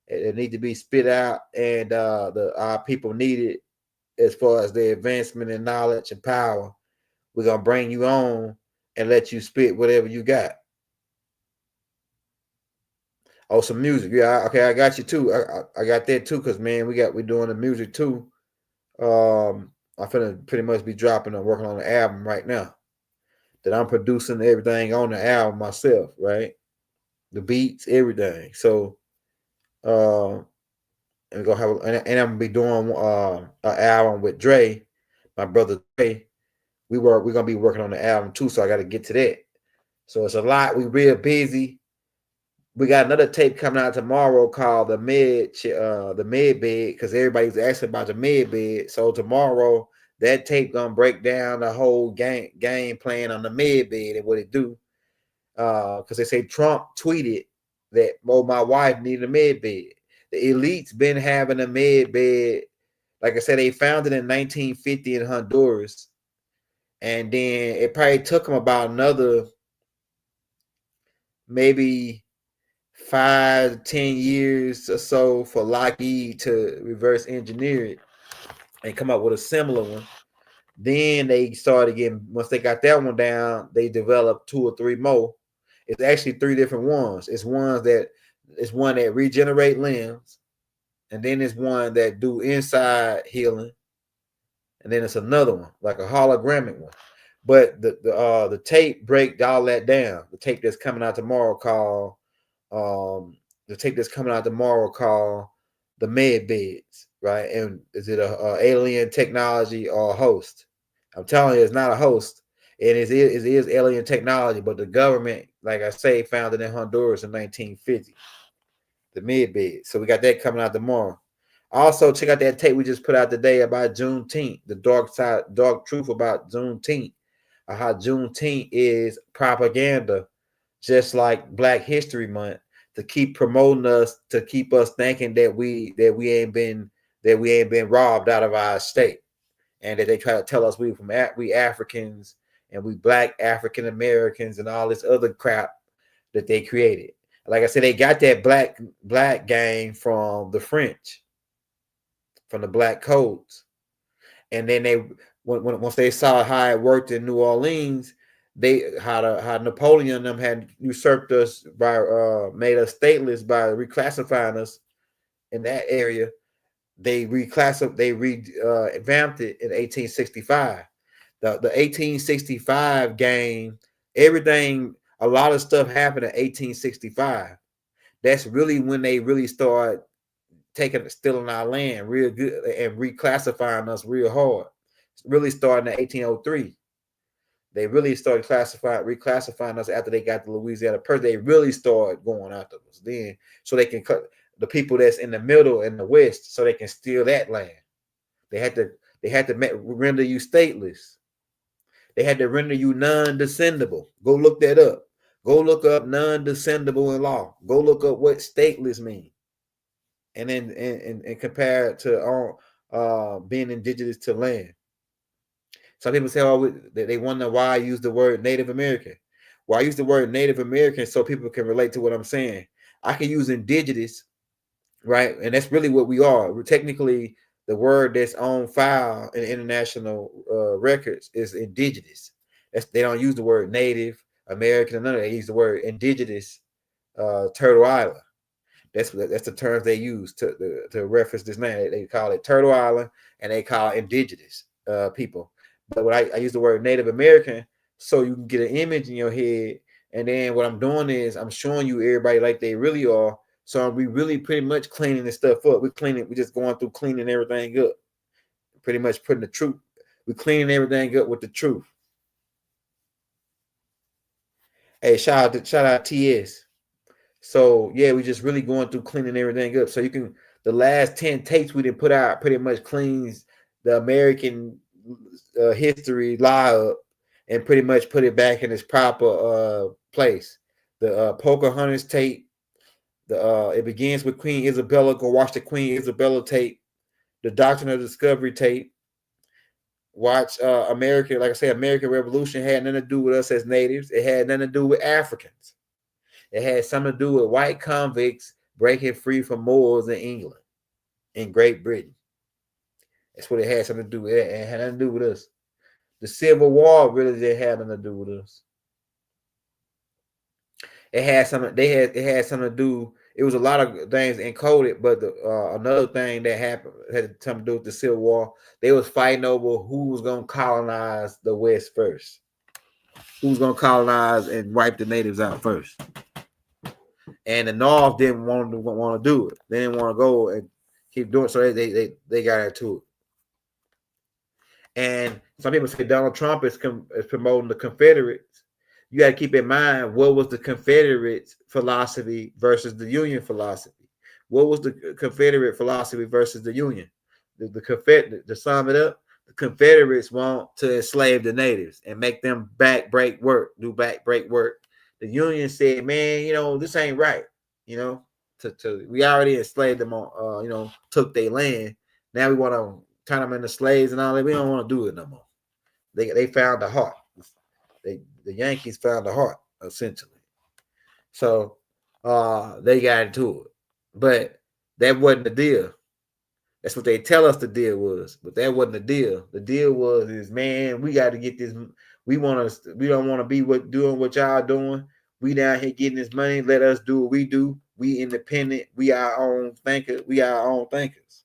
it need to be spit out, and our people need it as far as their advancement in knowledge and power. We're gonna bring you on and let you spit whatever you got. Oh, some music. Yeah, okay, I got you too. I got that too, because man, we're doing the music too. I'm finna pretty much be working on the album right now. That I'm producing everything on the album myself, right? The beats, everything. So and we're gonna have and I'm gonna be doing an album with Dre, my brother Dre. We're gonna be working on the album too, so I gotta get to that. So it's a lot. We real busy. We got another tape coming out tomorrow called the med bed, because everybody's asking about the med bed. So tomorrow that tape gonna break down the whole game plan on the med bed and what it do. Because they say Trump tweeted that my wife needed a med bed. The elite's been having a med bed. Like I said, they found it in 1950 in Honduras. And then it probably took them about another maybe 5 to 10 years or so for Lockheed to reverse engineer it and come up with a similar one. Then they started getting, once they got that one down, they developed 2 or 3 more. It's actually 3 different ones. It's one that regenerate limbs, and then it's one that do inside healing, and then it's another one, like a hologramic one. But the tape break all that down. The tape that's coming out tomorrow called the med beds, right? And is it a alien technology or a host? I'm telling you, it's not a host. And it is alien technology, but the government, like I say, found it in Honduras in 1950. The med bed. So we got that coming out tomorrow. Also, check out that tape we just put out today about Juneteenth, the dark truth about Juneteenth, how Juneteenth is propaganda, just like Black History Month, to keep promoting us, to keep us thinking that we ain't been robbed out of our state, and that they try to tell us we Africans and we Black African Americans and all this other crap that they created. Like I said, they got that black gang from the French, from the Black codes, and then once they saw how it worked in New Orleans, how Napoleon and them had usurped us by made us stateless by reclassifying us in that area. They revamped it in 1865. The 1865 game, everything, a lot of stuff happened in 1865. That's really when they really start stealing our land real good and reclassifying us real hard. It's really starting in 1803. They really started reclassifying us after they got the Louisiana Purchase. They really started going after us then, so they can cut the people that's in the middle and the west, so they can steal that land. They had to render you stateless. They had to render you non-descendable. Go look that up. Go look up non-descendable in law. Go look up what stateless means, and then and compare it to being indigenous to land. Some people say, oh, they wonder why I use the word Native American. Well, I use the word Native American so people can relate to what I'm saying. I can use indigenous, right? And that's really what we are. We're technically, the word that's on file in international records is indigenous. They don't use the word Native American or none of that. They use the word indigenous Turtle Island. That's the terms they use to reference this land. They call it Turtle Island, and they call it indigenous people. But when I use the word Native American, so you can get an image in your head, and then what I'm doing is I'm showing you everybody like they really are. So we really pretty much cleaning this stuff up. We're just going through cleaning everything up. Pretty much putting the truth. We're cleaning everything up with the truth. Hey, shout out TS. So yeah, we just really going through cleaning everything up. So the last 10 tapes we didn't put out pretty much cleans the American history lie up and pretty much put it back in its proper place. The Pocahontas tape, it begins with Queen Isabella. Go watch the Queen Isabella tape. The Doctrine of Discovery tape. Watch American, like I say, American Revolution had nothing to do with us as natives. It had nothing to do with Africans. It had something to do with white convicts breaking free from Moors in England, in Great Britain. That's what it had something to do with. It had nothing to do with us. The Civil War really didn't have nothing to do with us. It had something. It had something to do. It was a lot of things encoded, but another thing that happened had something to do with the Civil War. They was fighting over who was going to colonize the West first. Who was going to colonize and wipe the natives out first. And the North didn't want to do it. They didn't want to go and keep doing it, so they got into it. And some people say Donald Trump is promoting the Confederates. You got to keep in mind, what was the Confederate philosophy versus the Union philosophy? What was the Confederate philosophy versus the Union? To sum it up, the Confederates want to enslave the natives and make them backbreak work. The Union said, man, this ain't right. We already enslaved them on, took their land. Now we want to turn them into slaves and all that. We don't want to do it no more. They found the heart. The Yankees found the heart, essentially. So they got into it. But that wasn't the deal. That's what they tell us the deal was, but that wasn't the deal. The deal was is, man, we got to get this. We don't want to be doing what y'all doing. We down here getting this money. Let us do what we do. We independent. We our own thinker. We our own thinkers.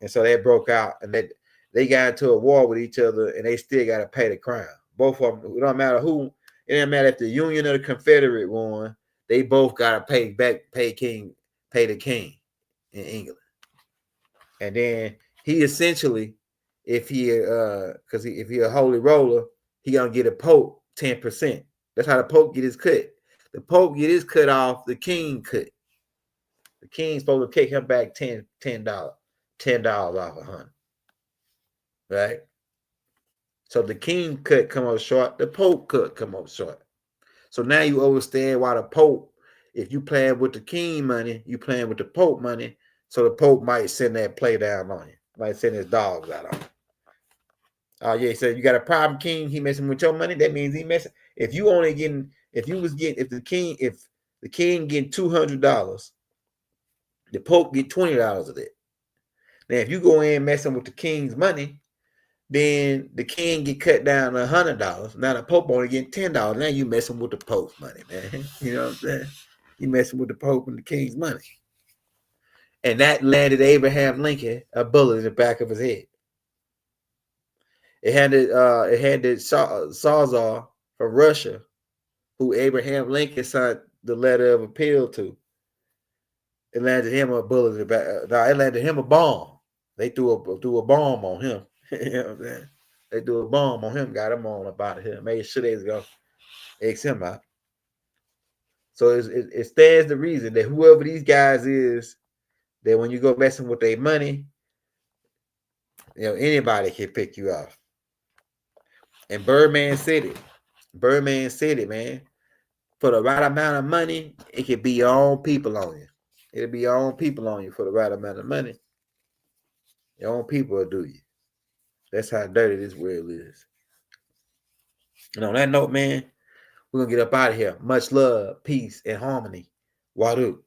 And so that broke out, and that they got into a war with each other, and they still got to pay the crown. Both of them. It don't matter who. It doesn't matter if the Union or the Confederate won. They both got to pay the king in England. And then he essentially, if he a holy roller, he gonna get a Pope 10%. That's how the Pope get his cut. The Pope get his cut off the king cut. The king's supposed to kick him back $10 off 100. Right? So the king cut come up short, the Pope cut come up short. So now you understand why the Pope, if you playing with the king money, you playing with the Pope money. So the Pope might send that play down on you. Might send his dogs out on you. Oh, yeah, so you got a problem, king, he messing with your money. That means he messing. If the king getting $200, the Pope get $20 of it. Now, if you go in messing with the king's money, then the king get cut down to $100. Now the Pope only getting $10. Now you messing with the Pope's money, man. You know what I'm saying? You messing with the Pope and the king's money. And that landed Abraham Lincoln a bullet in the back of his head. It had the Czar from Russia, who Abraham Lincoln signed the letter of appeal to. It landed him a bullet in the back. No, it landed him a bomb. They threw a bomb on him. You know what I'm saying? They threw a bomb on him, got him on up out of here. Made sure they was gonna X him out. So it stands to reason that whoever these guys is, that when you go messing with their money, anybody can pick you off. And Birdman said it, man. For the right amount of money, it could be your own people on you. It'll be your own people on you for the right amount of money. Your own people will do you. That's how dirty this world is. And on that note, man, we're going to get up out of here. Much love, peace, and harmony. Wadu.